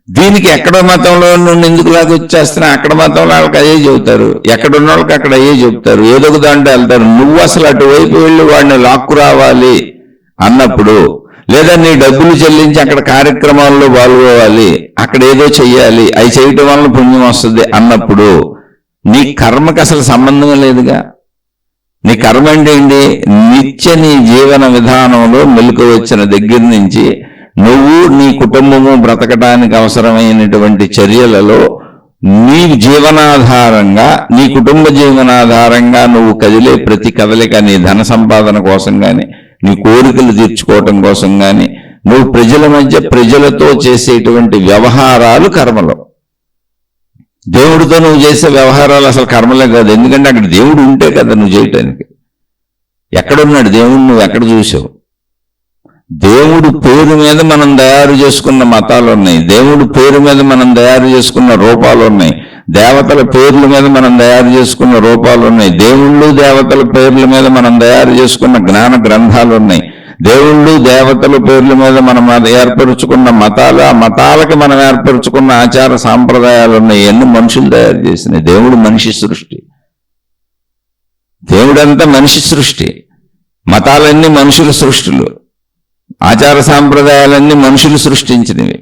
దీనికి ఎక్కడ మతంలో నుండి ఎందుకు లాగా వచ్చేస్తున్నా? అక్కడ మతంలో వాళ్ళకి అయ్యే చెబుతారు, ఎక్కడున్న వాళ్ళకి అక్కడ అయ్యే చెబుతారు, ఏదో ఒక దాంట్లో వెళ్తారు. నువ్వు అసలు అటువైపు వెళ్ళి వాడిని లాక్కు రావాలి అన్నప్పుడు, లేదా నీ డబ్బులు చెల్లించి అక్కడ కార్యక్రమాల్లో పాల్గొవాలి, అక్కడ ఏదో చెయ్యాలి, అవి చేయటం వల్ల పుణ్యం వస్తుంది అన్నప్పుడు నీ కర్మకి అసలు సంబంధం లేదుగా. నీ కర్మ అంటే ఏంటి? నిత్య నీ జీవన విధానంలో మెలకు వచ్చిన దగ్గర నుంచి నువ్వు నీ కుటుంబము బ్రతకడానికి అవసరమైనటువంటి చర్యలలో నీ జీవనాధారంగా, నీ కుటుంబ జీవనాధారంగా నువ్వు కదిలే ప్రతి కదలిక నీ ధన సంపాదన కోసం కానీ, నీ కోరికలు తీర్చుకోవటం కోసం కానీ, నువ్వు ప్రజల మధ్య ప్రజలతో చేసేటువంటి వ్యవహారాలు కర్మలు. దేవుడితో నువ్వు చేసే వ్యవహారాలు అసలు కర్మలే కాదు. ఎందుకంటే అక్కడ దేవుడు ఉంటే కదా నువ్వు చేయటానికి. ఎక్కడున్నాడు దేవుడు? నువ్వు ఎక్కడ చూసావు? దేవుడు పేరు మీద మనం తయారు చేసుకున్న మతాలు ఉన్నాయి, దేవుడు పేరు మీద మనం తయారు చేసుకున్న రూపాలు ఉన్నాయి, దేవతల పేర్ల మీద మనం తయారు చేసుకున్న రూపాలు ఉన్నాయి, దేవుళ్ళు దేవతల పేర్ల మీద మనం తయారు చేసుకున్న జ్ఞాన గ్రంథాలు ఉన్నాయి, దేవుళ్ళు దేవతల పేర్ల మీద మనం ఏర్పరుచుకున్న మతాలు, ఆ మతాలకి మనం ఏర్పరుచుకున్న ఆచార సాంప్రదాయాలు ఉన్నాయి. ఎన్ని మనుషులు తయారు చేసినాయి. దేవుడు మనిషి సృష్టి, దేవుడంతా మనిషి సృష్టి, మతాలన్నీ మనుషుల సృష్టిలు, ఆచార సాంప్రదాయాలన్నీ మనుషులు సృష్టించినవి.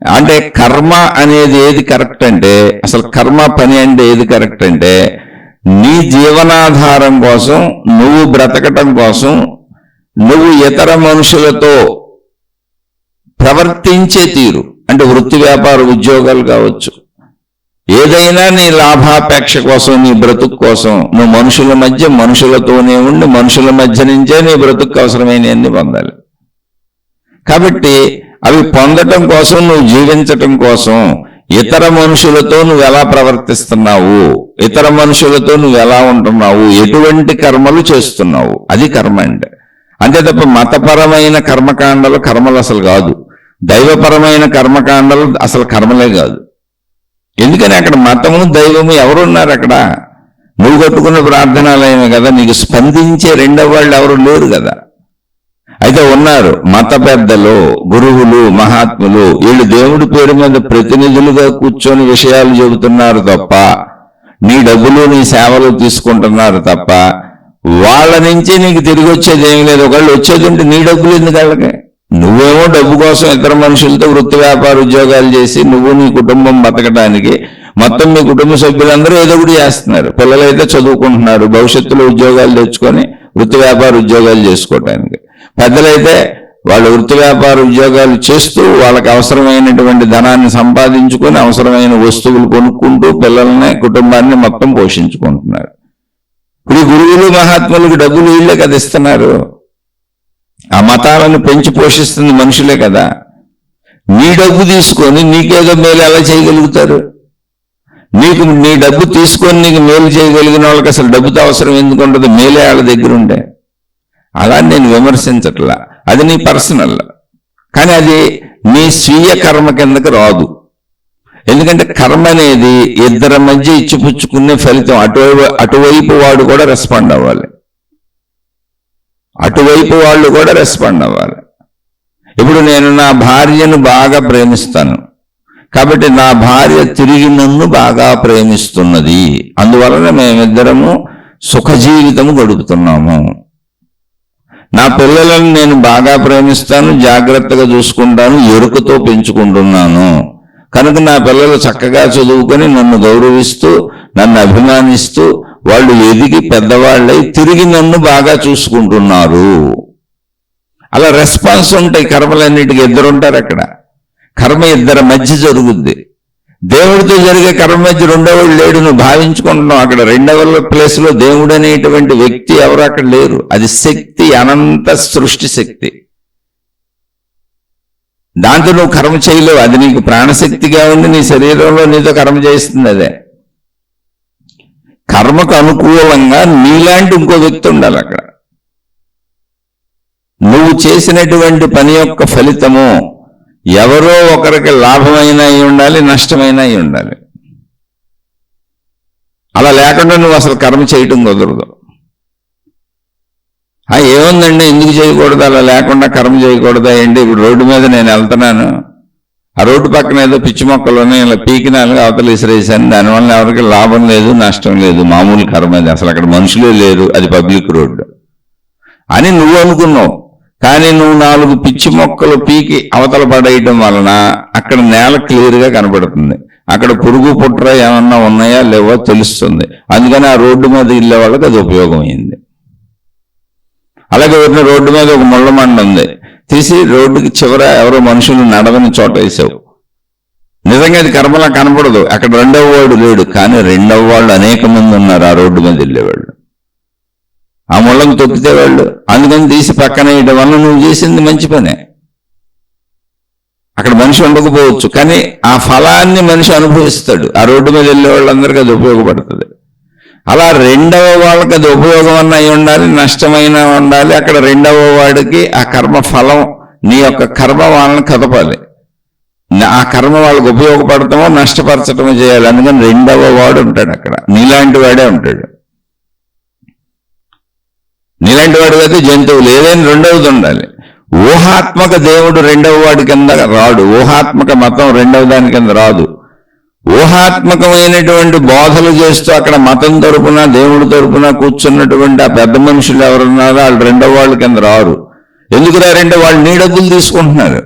అంటే కర్మ అనేది ఏది కరెక్ట్ అంటే, అసలు కర్మ పని అంటే ఏది కరెక్ట్ అంటే, నీ జీవనాధారం కోసం, నువ్వు బ్రతకటం కోసం, నువ్వు ఇతర మనుషులతో ప్రవర్తించే తీరు, అంటే వృత్తి వ్యాపార ఉద్యోగాలు కావచ్చు, ఏదైనా నీ లాభాపేక్ష కోసం, నీ బ్రతుకు కోసం నువ్వు మనుషుల మధ్య మనుషులతోనే ఉండి మనుషుల మధ్య నుంచే నీ బ్రతుకు అవసరమైనవన్నీ పొందాలి. కాబట్టి అవి పొందటం కోసం, నువ్వు జీవించటం కోసం ఇతర మనుషులతో నువ్వు ఎలా ప్రవర్తిస్తున్నావు, ఇతర మనుషులతో నువ్వు ఎలా ఉంటున్నావు, ఎటువంటి కర్మలు చేస్తున్నావు, అది కర్మ అంటే. అంతే తప్ప మతపరమైన కర్మకాండలు కర్మలు అసలు కాదు, దైవపరమైన కర్మకాండలు అసలు కర్మలే కాదు. ఎందుకని అక్కడ మతము దైవము ఎవరున్నారు? అక్కడ నువ్వు కట్టుకున్న ప్రార్థనాలయమే కదా, నీకు స్పందించే రెండవ వాళ్ళు ఎవరు లేరు కదా. అయితే ఉన్నారు మత పెద్దలు, గురువులు, మహాత్ములు. వీళ్ళు దేవుడి పేరు మీద ప్రతినిధులుగా కూర్చొని విషయాలు చెబుతున్నారు తప్ప, నీ డబ్బులు నీ సేవలు తీసుకుంటున్నారు తప్ప, వాళ్ళ నుంచి నీకు తిరిగి వచ్చేది ఏమి లేదు. ఒకళ్ళు వచ్చేది ఉంటే నీ డబ్బులు ఎందుకు వాళ్ళకి? నువ్వేమో డబ్బు కోసం ఇతర మనుషులతో వృత్తి వ్యాపార ఉద్యోగాలు చేసి నువ్వు నీ కుటుంబం బతకడానికి మొత్తం మీ కుటుంబ సభ్యులందరూ ఏదో ఒకటి చేస్తున్నారు. పిల్లలైతే చదువుకుంటున్నారు, భవిష్యత్తులో ఉద్యోగాలు తెచ్చుకొని వృత్తి వ్యాపార ఉద్యోగాలు చేసుకోవటానికి. పెద్దలైతే వాళ్ళు వృత్తి వ్యాపార ఉద్యోగాలు చేస్తూ వాళ్ళకి అవసరమైనటువంటి ధనాన్ని సంపాదించుకొని అవసరమైన వస్తువులు కొనుక్కుంటూ పిల్లల్ని కుటుంబాన్ని మొత్తం పోషించుకుంటున్నారు. ఇప్పుడు ఈ గురువులు మహాత్ములకు డబ్బులు వీళ్ళే కదా ఇస్తున్నారు. ఆ మతాలను పెంచి పోషిస్తుంది మనుషులే కదా. నీ డబ్బు తీసుకొని నీకేదో మేలు ఎలా చేయగలుగుతారు? నీ డబ్బు తీసుకొని నీకు మేలు చేయగలిగిన వాళ్ళకి అసలు డబ్బుతో అవసరం ఎందుకు ఉంటుంది? మేలే వాళ్ళ దగ్గర ఉంటే. అలా నేను విమర్శించట్లా, అది నీ పర్సనల్. కానీ అది నీ స్వీయ కర్మ కిందకి రాదు. ఎందుకంటే కర్మ అనేది ఇద్దరి మధ్య ఇచ్చిపుచ్చుకునే ఫలితం. అటువైపు వాడు కూడా రెస్పాండ్ అవ్వాలి, అటువైపు వాళ్ళు కూడా రెస్పాండ్ అవ్వాలి. ఇప్పుడు నేను నా భార్యను బాగా ప్రేమిస్తాను కాబట్టి నా భార్య తిరిగి నన్ను బాగా ప్రేమిస్తున్నది, అందువలన మేమిద్దరము సుఖ జీవితము గడుపుతున్నాము. నా పిల్లలను నేను బాగా ప్రేమిస్తాను, జాగ్రత్తగా చూసుకుంటాను, ఎరుకతో పెంచుకుంటున్నాను కనుక నా పిల్లలు చక్కగా చదువుకొని నన్ను గౌరవిస్తూ నన్ను అభిమానిస్తూ వాళ్ళు ఎదిగి పెద్దవాళ్ళై తిరిగి నన్ను బాగా చూసుకుంటున్నారు. అలా రెస్పాన్స్ ఉంటాయి. కర్మలన్నిటికీ ఇద్దరుంటారు అక్కడ. కర్మ ఇద్దరి మధ్య జరుగుద్ది. దేవుడితో జరిగే కర్మ మధ్య రెండోవాడు లేడు నువ్వు భావించుకుంటున్నావు. అక్కడ రెండవ ప్లేస్లో దేవుడు అనేటువంటి వ్యక్తి ఎవరు అక్కడ లేరు. అది శక్తి, అనంత సృష్టి శక్తి. దాంతో నువ్వు కర్మ చేయలేవు. అది నీకు ప్రాణశక్తిగా ఉండి నీ శరీరంలో నీతో కర్మ చేస్తుంది. అదే కర్మకు అనుకూలంగా నీలాంటి ఇంకో వ్యక్తి ఉండాలి అక్కడ. నువ్వు చేసినటువంటి పని యొక్క ఫలితము ఎవరో ఒకరికి లాభమైనా అయి ఉండాలి, నష్టమైనా అయి ఉండాలి. అలా లేకుండా నువ్వు అసలు కర్మ చేయటం కుదరదు. ఏముందండి ఎందుకు చేయకూడదు, అలా లేకుండా కర్మ చేయకూడదా ఏంటి? ఇప్పుడు రోడ్డు మీద నేను వెళ్తున్నాను, ఆ రోడ్డు పక్కన ఏదో పిచ్చి మొక్కలోనే ఇలా పీకినాలుగా అవతల విసిరేసాను, దానివల్ల ఎవరికి లాభం లేదు, నష్టం లేదు, మామూలు కర్మ అది, అసలు అక్కడ మనుషులే లేరు, అది పబ్లిక్ రోడ్డు అని నువ్వు అనుకున్నావు. కానీ నువ్వు 4 పిచ్చి మొక్కలు పీకి అవతల పడేయటం వలన అక్కడ నేల క్లియర్గా కనబడుతుంది. అక్కడ పురుగు పుట్ర ఏమన్నా ఉన్నాయా లేవో తెలుస్తుంది. అందుకని ఆ రోడ్డు మీద వెళ్ళే వాళ్ళకి అది ఉపయోగమైంది. అలాగే రోడ్డు మీద ఒక ముళ్ళ మండ ఉంది, తీసి రోడ్డుకి చివర ఎవరో మనుషులు నడవని చోట వేసావు. నిజంగా అది కర్మలా కనపడదు, అక్కడ రెండవ వాడు లేడు. కానీ రెండవ వాళ్ళు అనేక మంది ఉన్నారు ఆ రోడ్డు మీద వెళ్ళేవాళ్ళు. ఆ ముళ్ళను తొక్కితే వాళ్ళు, అందుకని తీసి పక్కన వేయడం వల్ల నువ్వు చేసింది మంచి పనే. అక్కడ మనిషి ఉండకపోవచ్చు కానీ ఆ ఫలాన్ని మనిషి అనుభవిస్తాడు. ఆ రోడ్డు మీద వెళ్ళే వాళ్ళందరికీ అది ఉపయోగపడుతుంది. అలా రెండవ వాళ్ళకి అది ఉపయోగం అన్న అయి ఉండాలి, నష్టమైన ఉండాలి. అక్కడ రెండవ వాడికి ఆ కర్మ ఫలం, నీ యొక్క కర్మ వాళ్ళని కదపాలి. ఆ కర్మ వాళ్ళకి ఉపయోగపడటమో నష్టపరచటమో చేయాలి. అందుకని రెండవ వాడు ఉంటాడు అక్కడ, నీలాంటి వాడే ఉంటాడు. నీలాంటి వాడు అయితే జంతువులు ఏదైనా రెండవది ఉండాలి. ఊహాత్మక దేవుడు రెండవ వాడి కింద రాడు, ఊహాత్మక మతం రెండవ దాని కింద రాదు. ఊహాత్మకమైనటువంటి బోధలు చేస్తూ అక్కడ మతం తరపున దేవుడి తరపున కూర్చున్నటువంటి ఆ పెద్ద మనుషులు ఎవరున్నారో వాళ్ళు రెండవ వాళ్ళ కింద రారు. ఎందుకురా రెండో వాళ్ళు నీ డబ్బులు తీసుకుంటున్నారు.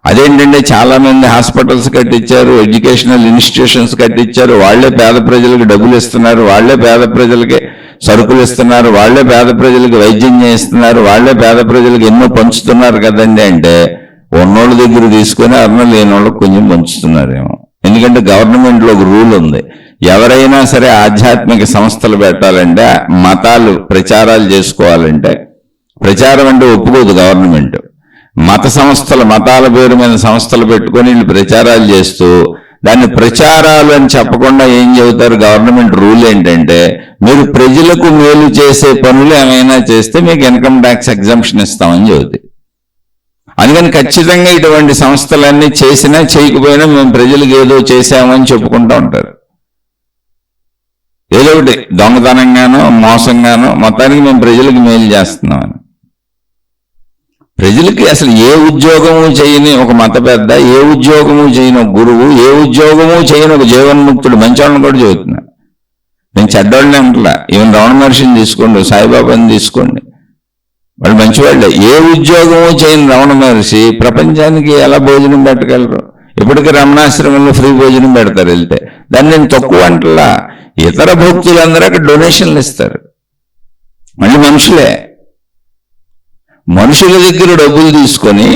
అదేంటంటే చాలా మంది హాస్పిటల్స్ కట్టించారు, ఎడ్యుకేషనల్ ఇన్స్టిట్యూషన్స్ కట్టించారు, వాళ్లే పేద ప్రజలకు డబ్బులు ఇస్తున్నారు, వాళ్లే పేద ప్రజలకి సరుకులు ఇస్తున్నారు, వాళ్లే పేద ప్రజలకు వైద్యం చేస్తున్నారు, వాళ్లే పేద ప్రజలకు ఎన్నో పంచుతున్నారు కదండి. అంటే ఉన్నోళ్ళ దగ్గర తీసుకొని అన్న లేని వాళ్ళకి కొంచెం పంచుతున్నారేమో. ఎందుకంటే గవర్నమెంట్లో ఒక రూల్ ఉంది, ఎవరైనా సరే ఆధ్యాత్మిక సంస్థలు పెట్టాలంటే, మతాలు ప్రచారాలు చేసుకోవాలంటే, ప్రచారం అంటే ఒప్పుకోదు గవర్నమెంట్. మత సంస్థలు, మతాల పేరు మీద సంస్థలు పెట్టుకొని వీళ్ళు ప్రచారాలు చేస్తూ దాన్ని ప్రచారాలు అని చెప్పకుండా ఏం చెబుతారు, గవర్నమెంట్ రూల్ ఏంటంటే మీరు ప్రజలకు మేలు చేసే పనులు ఏమైనా చేస్తే మీకు ఇన్కమ్ ట్యాక్స్ ఎగ్జంప్షన్ ఇస్తామని చెబుతాయి. అందుకని ఖచ్చితంగా ఇటువంటి సంస్థలన్నీ చేసినా చేయకపోయినా మేము ప్రజలకు ఏదో చేసామని చెప్పుకుంటూ ఉంటారు. ఏదో ఒకటి దొంగతనంగానో మోసంగానో మొత్తానికి మేము ప్రజలకు మేలు చేస్తున్నామని. ప్రజలకి అసలు ఏ ఉద్యోగము చేయని ఒక మత పెద్ద, ఏ ఉద్యోగము చేయని ఒక గురువు, ఏ ఉద్యోగము చేయని ఒక జీవన్ముక్తుడు మంచి వాళ్ళని కూడా చెబుతున్నారు. నేను చెడ్డోళ్ళని అంటలా. ఈవెన్ రమణ మహర్షిని తీసుకోండి, సాయిబాబాని తీసుకోండి, వాళ్ళు మంచివాళ్ళే. ఏ ఉద్యోగము చేయని రమణ మహర్షి ప్రపంచానికి ఎలా భోజనం పెట్టగలరు? ఇప్పటికీ రమణాశ్రమంలో ఫ్రీ భోజనం పెడతారు వెళ్తే. దాన్ని నేను తక్కువ అంటలా. ఇతర భక్తులందరూ అక్కడ డొనేషన్లు ఇస్తారు. మళ్ళీ మనుషుల దగ్గర డబ్బులు తీసుకొని,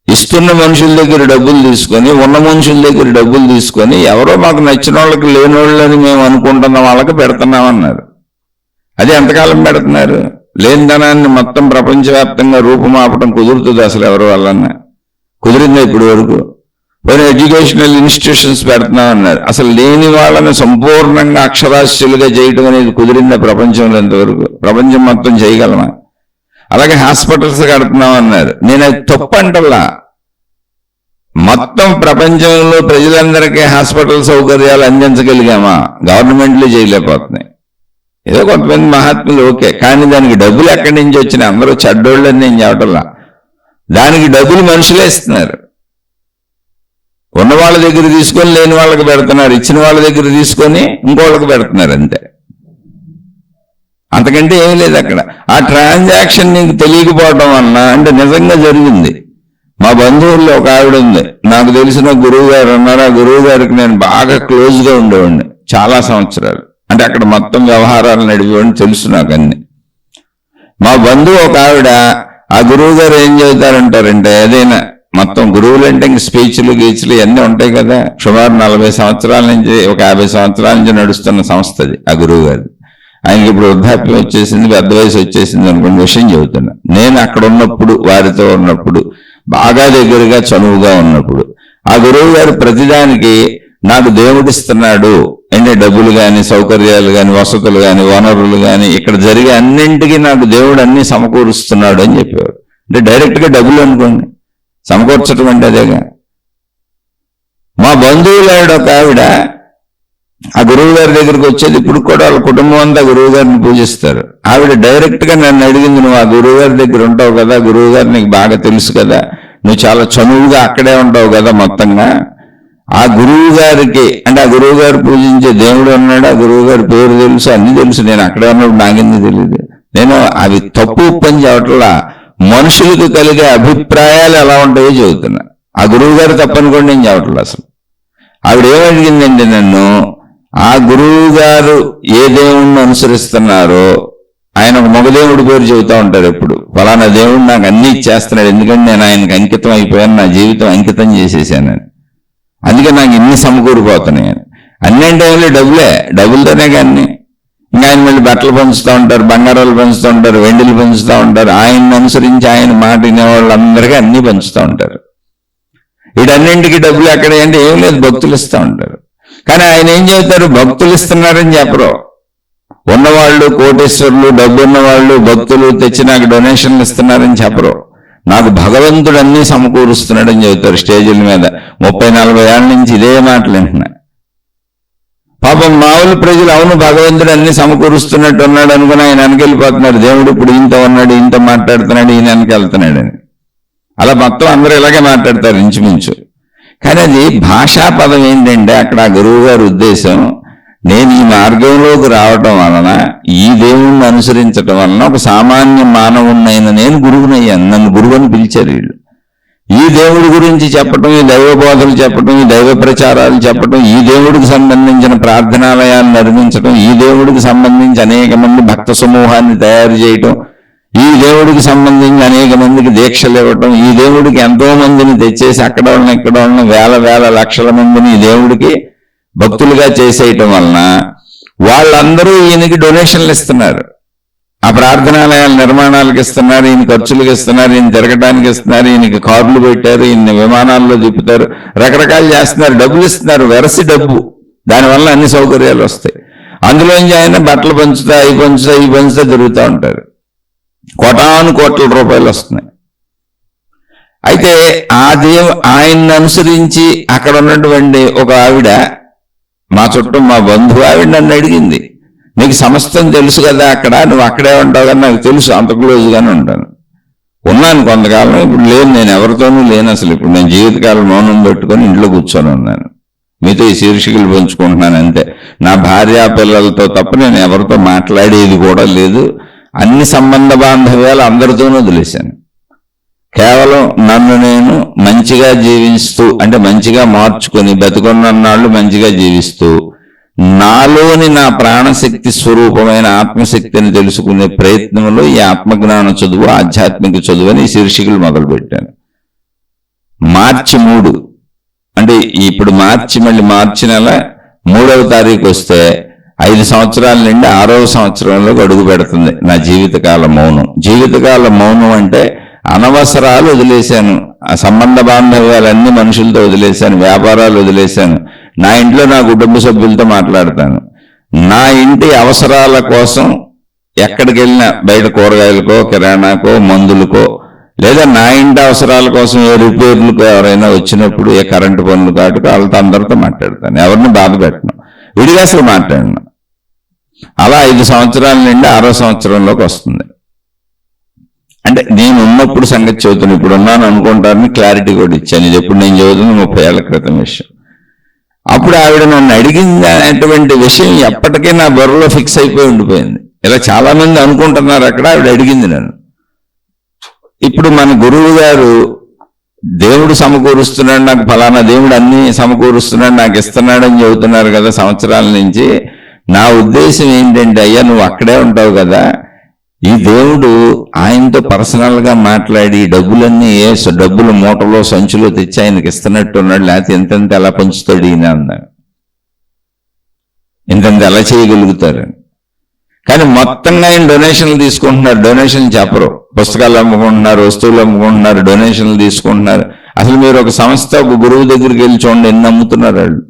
ఇస్తున్న మనుషుల దగ్గర డబ్బులు తీసుకొని, ఉన్న మనుషుల దగ్గర డబ్బులు తీసుకొని, ఎవరో మాకు నచ్చిన వాళ్ళకి లేని వాళ్ళని మేము అనుకుంటున్న వాళ్ళకి పెడుతున్నామన్నారు. అది ఎంతకాలం పెడుతున్నారు? లేని ధనాన్ని మొత్తం ప్రపంచవ్యాప్తంగా రూపుమాపడం కుదురుతుంది అసలు ఎవరి వల్లన్నా? కుదిరిందా ఇప్పుడు వరకు? కొన్ని ఎడ్యుకేషనల్ ఇన్స్టిట్యూషన్స్ పెడుతున్నామన్నారు. అసలు లేని వాళ్ళని సంపూర్ణంగా అక్షరాస్యులుగా చేయడం అనేది కుదిరిందా ప్రపంచంలో ఎంతవరకు? ప్రపంచం మొత్తం చేయగలమా? అలాగే హాస్పిటల్స్ కడుతున్నామన్నారు. నేను అది తప్పు అంటల్లా. మొత్తం ప్రపంచంలో ప్రజలందరికీ హాస్పిటల్ సౌకర్యాలు అందించగలిగామా? గవర్నమెంట్లు చేయలేకపోతున్నాయి. ఏదో కొంతమంది మహాత్ములు ఓకే, కానీ దానికి డబ్బులు ఎక్కడి నుంచి వచ్చినాయి? అందరూ చెడ్డోళ్ళని నేను చెప్పటల్లా. దానికి డబ్బులు మనుషులే ఇస్తున్నారు. ఉన్న వాళ్ళ దగ్గర తీసుకొని లేని వాళ్ళకి పెడుతున్నారు, ఇచ్చిన వాళ్ళ దగ్గర తీసుకొని ఇంకోళ్ళకి పెడుతున్నారు, అంతే. అంతకంటే ఏమీ లేదు అక్కడ. ఆ ట్రాన్సాక్షన్ నీకు తెలియకపోవడం వలన, అంటే నిజంగా జరిగింది. మా బంధువుల్లో ఒక ఆవిడ ఉంది, నాకు తెలిసిన గురువు గారు ఉన్నారు. ఆ గురువు గారికి నేను బాగా క్లోజ్గా ఉండేవాడిని చాలా సంవత్సరాలు. అంటే అక్కడ మొత్తం వ్యవహారాలు నడిపేవాడిని, తెలుసు నాకు అన్ని. మా బంధువు ఒక ఆవిడ, ఆ గురువు గారు ఏం చెబుతారంటారంటే, ఏదైనా మొత్తం గురువులు అంటే ఇంక స్పీచ్లు గీచ్లు ఇవన్నీ ఉంటాయి కదా. సుమారు 40 సంవత్సరాల నుంచి, ఒక 50 సంవత్సరాల నుంచి నడుస్తున్న సంస్థ అది ఆ గురువు గారు. ఆయనకి ఇప్పుడు వృద్ధాప్యం వచ్చేసింది, పెద్ద వయసు వచ్చేసింది అనుకున్న విషయం చెబుతున్నా. నేను అక్కడ ఉన్నప్పుడు, వారితో ఉన్నప్పుడు, బాగా దగ్గరగా చనువుగా ఉన్నప్పుడు, ఆ గురువు గారు ప్రతిదానికి నాకు దేవుడిస్తున్నాడు అంటే డబ్బులు కానీ, సౌకర్యాలు కానీ, వసతులు కానీ, వనరులు కానీ, ఇక్కడ జరిగే అన్నింటికీ నాకు దేవుడు అన్ని సమకూరుస్తున్నాడు అని చెప్పేవారు. అంటే డైరెక్ట్గా డబ్బులు అనుకోండి, సమకూర్చడం అంటే అదేగా. మా బంధువులు ఆవిడ ఒక ఆవిడ ఆ గురువు గారి దగ్గరికి వచ్చేది. ఇప్పుడు కూడా వాళ్ళ కుటుంబం అంతా గురువు గారిని పూజిస్తారు. ఆవిడ డైరెక్ట్ గా నన్ను అడిగింది, నువ్వు ఆ గురువు గారి దగ్గర ఉంటావు కదా, గురువు గారు నీకు బాగా తెలుసు కదా, నువ్వు చాలా చనువుగా అక్కడే ఉంటావు కదా, మొత్తంగా ఆ గురువు గారికి, అంటే ఆ గురువు గారు పూజించే దేవుడు ఉన్నాడు, ఆ గురువు గారి పేరు తెలుసు, అన్ని తెలుసు, నేను అక్కడే ఉన్నప్పుడు నాకెందుకు తెలియదు. నేను అవి తప్పు పని చెప్పట్లా, మనుషులకు కలిగే అభిప్రాయాలు ఎలా ఉంటాయో చెబుతున్నా. ఆ గురువు గారు తప్పనుకోండి నేను చెప్పట్లా. అసలు ఆవిడ ఏమడిగిందండి నన్ను, ఆ గురువు గారు ఏ దేవుణ్ణి అనుసరిస్తున్నారో, ఆయన ఒక మగదేవుడి పేరు చెబుతూ ఉంటారు ఎప్పుడు, ఫలానా దేవుడు నాకు అన్ని ఇచ్చేస్తున్నాడు, ఎందుకంటే నేను ఆయనకి అంకితం అయిపోయాను, నా జీవితం అంకితం చేసేసానని, అందుకే నాకు ఇన్ని సమకూరిపోతున్నాయి. అన్ని అంటే డబ్బులతోనే కానీ. ఇంకా ఆయన మళ్ళీ బట్టలు పంచుతూ ఉంటారు, బంగారాలు పంచుతూ ఉంటారు, వెండిలు పంచుతూ ఉంటారు. ఆయన్ని అనుసరించి ఆయన మాట వినేవాళ్ళందరికీ అన్ని పంచుతూ ఉంటారు. వీటన్నింటికి డబ్బులు ఎక్కడ అంటే ఏం లేదు, భక్తులు ఇస్తూ ఉంటారు. కానీ ఆయన ఏం చెబుతారు, భక్తులు ఇస్తున్నారని చెప్పరు. ఉన్నవాళ్ళు, కోటేశ్వరులు, డబ్బు ఉన్నవాళ్ళు, భక్తులు తెచ్చి నాకు డొనేషన్లు ఇస్తున్నారని చెప్పరు. నాకు భగవంతుడు అన్నీ సమకూరుస్తున్నాడని చెబుతారు స్టేజీల మీద. 30-40 ఏళ్ళ నుంచి ఇదే మాటలు వింటున్నా. పాపం మామూలు ప్రజలు అవును భగవంతుడు అన్ని సమకూరుస్తున్నట్టు ఉన్నాడు అనుకుని ఆయన వెనకెళ్ళిపోతున్నారు. దేవుడు ఇప్పుడు ఈయనతో ఉన్నాడు, ఈయనతో మాట్లాడుతున్నాడు, ఈయన వెనకెళ్తున్నాడని. అలా మొత్తం అందరూ ఇలాగే మాట్లాడతారు ఇంచుమించు. కానీ అది భాషా పదం ఏంటంటే అక్కడ ఆ గురువు గారి ఉద్దేశం, నేను ఈ మార్గంలోకి రావటం వలన, ఈ దేవుణ్ణి అనుసరించటం వలన ఒక సామాన్య మానవున్నైన నేను గురువునయ్యాను, నన్ను గురువు అని పిలిచారు వీళ్ళు. ఈ దేవుడి గురించి చెప్పటం, ఈ దైవ బోధలు చెప్పటం, ఈ దైవ ప్రచారాలు చెప్పటం, ఈ దేవుడికి సంబంధించిన ప్రార్థనాలయాలు నిర్మించటం, ఈ దేవుడికి సంబంధించి అనేక మంది భక్త సమూహాన్ని తయారు చేయటం, ఈ దేవుడికి సంబంధించి అనేక మందికి దీక్షలు ఇవ్వటం, ఈ దేవుడికి ఎంతో మందిని తెచ్చేసి అక్కడ ఉన్న ఇక్కడ ఉన్న వేల లక్షల మందిని ఈ దేవుడికి భక్తులుగా చేసేయటం వలన వాళ్ళందరూ ఈయనకి డొనేషన్లు ఇస్తున్నారు. ఆ ప్రార్థనాలయాల నిర్మాణాలకు ఇస్తున్నారు, ఈయన ఖర్చులకు ఇస్తున్నారు, ఈయన తిరగడానికి ఇస్తున్నారు, ఈయనకి కార్లు పెట్టారు, ఈయన విమానాల్లో తిప్పుతారు, రకరకాలు చేస్తున్నారు, డబ్బులు ఇస్తున్నారు, వెరసి డబ్బు. దానివల్ల అన్ని సౌకర్యాలు వస్తాయి. అందులోంచి ఆయన బట్టలు పంచుతా, అవి పంచుతా తిరుగుతూ ఉంటారు. కోట్ల రూపాయలు వస్తున్నాయి. అయితే ఆయన్ని అనుసరించి అక్కడ ఉన్నటువంటి ఒక ఆవిడ, మా చుట్టూ మా బంధువు ఆవిడ నన్ను అడిగింది, నీకు సమస్తం తెలుసు కదా అక్కడ, నువ్వు అక్కడే ఉంటావు కదా, నాకు తెలుసు, అంత క్లోజ్గానే ఉంటాను, ఉన్నాను కొంతకాలం, ఇప్పుడు లేను, నేను ఎవరితోనూ లేను అసలు. ఇప్పుడు నేను జీవితకాలం మౌనం పెట్టుకొని ఇంట్లో కూర్చొని ఉన్నాను. మీతో ఈ శీర్షికలు పంచుకుంటున్నాను అంతే. నా భార్యా పిల్లలతో తప్ప నేను ఎవరితో మాట్లాడేది కూడా లేదు. అన్ని సంబంధ బాంధవ్యాలు అందరితోనూ వదిలేశాను. కేవలం నన్ను నేను మంచిగా జీవిస్తూ, అంటే మంచిగా మార్చుకొని బతుకున్నన్నాళ్ళు మంచిగా జీవిస్తూ, నాలోని నా ప్రాణశక్తి స్వరూపమైన ఆత్మశక్తిని తెలుసుకునే ప్రయత్నంలో ఈ ఆత్మజ్ఞాన చదువు, ఆధ్యాత్మిక చదువు అని ఈ శీర్షికలు మొదలుపెట్టాను. మార్చి 3 అంటే ఇప్పుడు మళ్ళీ మార్చి నెల 3వ తారీఖు వస్తే 5 సంవత్సరాల నుండి 6వ సంవత్సరంలోకి అడుగు పెడుతుంది నా జీవితకాల మౌనం. జీవితకాల మౌనం అంటే అనవసరాలు వదిలేశాను, ఆ సంబంధ బాంధవ్యాలన్నీ మనుషులతో వదిలేశాను, వ్యాపారాలు వదిలేశాను. నా ఇంట్లో నా కుటుంబ సభ్యులతో మాట్లాడతాను. నా ఇంటి అవసరాల కోసం ఎక్కడికి వెళ్ళినా, బయట కూరగాయలకో, కిరాణాకో, మందులకో, లేదా నా ఇంటి అవసరాల కోసం ఏ రిపేర్లకు ఎవరైనా వచ్చినప్పుడు, ఏ కరెంటు పనులు కాటుకో వాళ్ళతో అందరితో మాట్లాడతాను. ఎవరిని బాధ పెట్టను, విడిగా అసలు మాట్లాడను. అలా 5 సంవత్సరాల నుండి 6వ సంవత్సరంలోకి వస్తుంది. అంటే నేను ఉన్నప్పుడు సంగతి చెబుతాను, ఇప్పుడు ఉన్నాను అనుకుంటారని క్లారిటీ కూడా ఇచ్చాను. ఇది ఎప్పుడు నేను చదువుతుంది 30 ఏళ్ల క్రితం విషయం. అప్పుడు ఆవిడ నన్ను అడిగింది అనేటువంటి విషయం ఎప్పటికీ నా బుర్రలో ఫిక్స్ అయిపోయి ఉండిపోయింది. ఇలా చాలా మంది అనుకుంటున్నారు అక్కడ. ఆవిడ అడిగింది నన్ను. ఇప్పుడు మన గురువు గారు దేవుడు సమకూరుస్తున్నాడు, నాకు ఫలానా దేవుడు అన్ని సమకూరుస్తున్నాడు, నాకు ఇస్తున్నాడు అని చెబుతున్నారు కదా సంవత్సరాల నుంచి. నా ఉద్దేశం ఏంటంటే, అయ్యా నువ్వు అక్కడే ఉంటావు కదా, ఈ దేవుడు ఆయనతో పర్సనల్గా మాట్లాడి డబ్బులన్నీ డబ్బులు మూటలో సంచులో తెచ్చి ఆయనకి ఇస్తున్నట్టు ఉన్నాడు, లేకపోతే ఎంతెంత ఎలా పంచుతాడు ఈయన అన్నాడు. ఇంతంత ఎలా చేయగలుగుతారు. కానీ మొత్తంగా ఆయన డొనేషన్లు తీసుకుంటున్నారు. డొనేషన్ చెప్పరు, పుస్తకాలు అమ్ముకుంటున్నారు, వస్తువులు అమ్ముకుంటున్నారు, డొనేషన్లు తీసుకుంటున్నారు. అసలు మీరు ఒక సంస్థ, ఒక గురువు దగ్గరికి వెళ్ళి చూడండి ఎన్ని అమ్ముతున్నారు వాళ్ళు.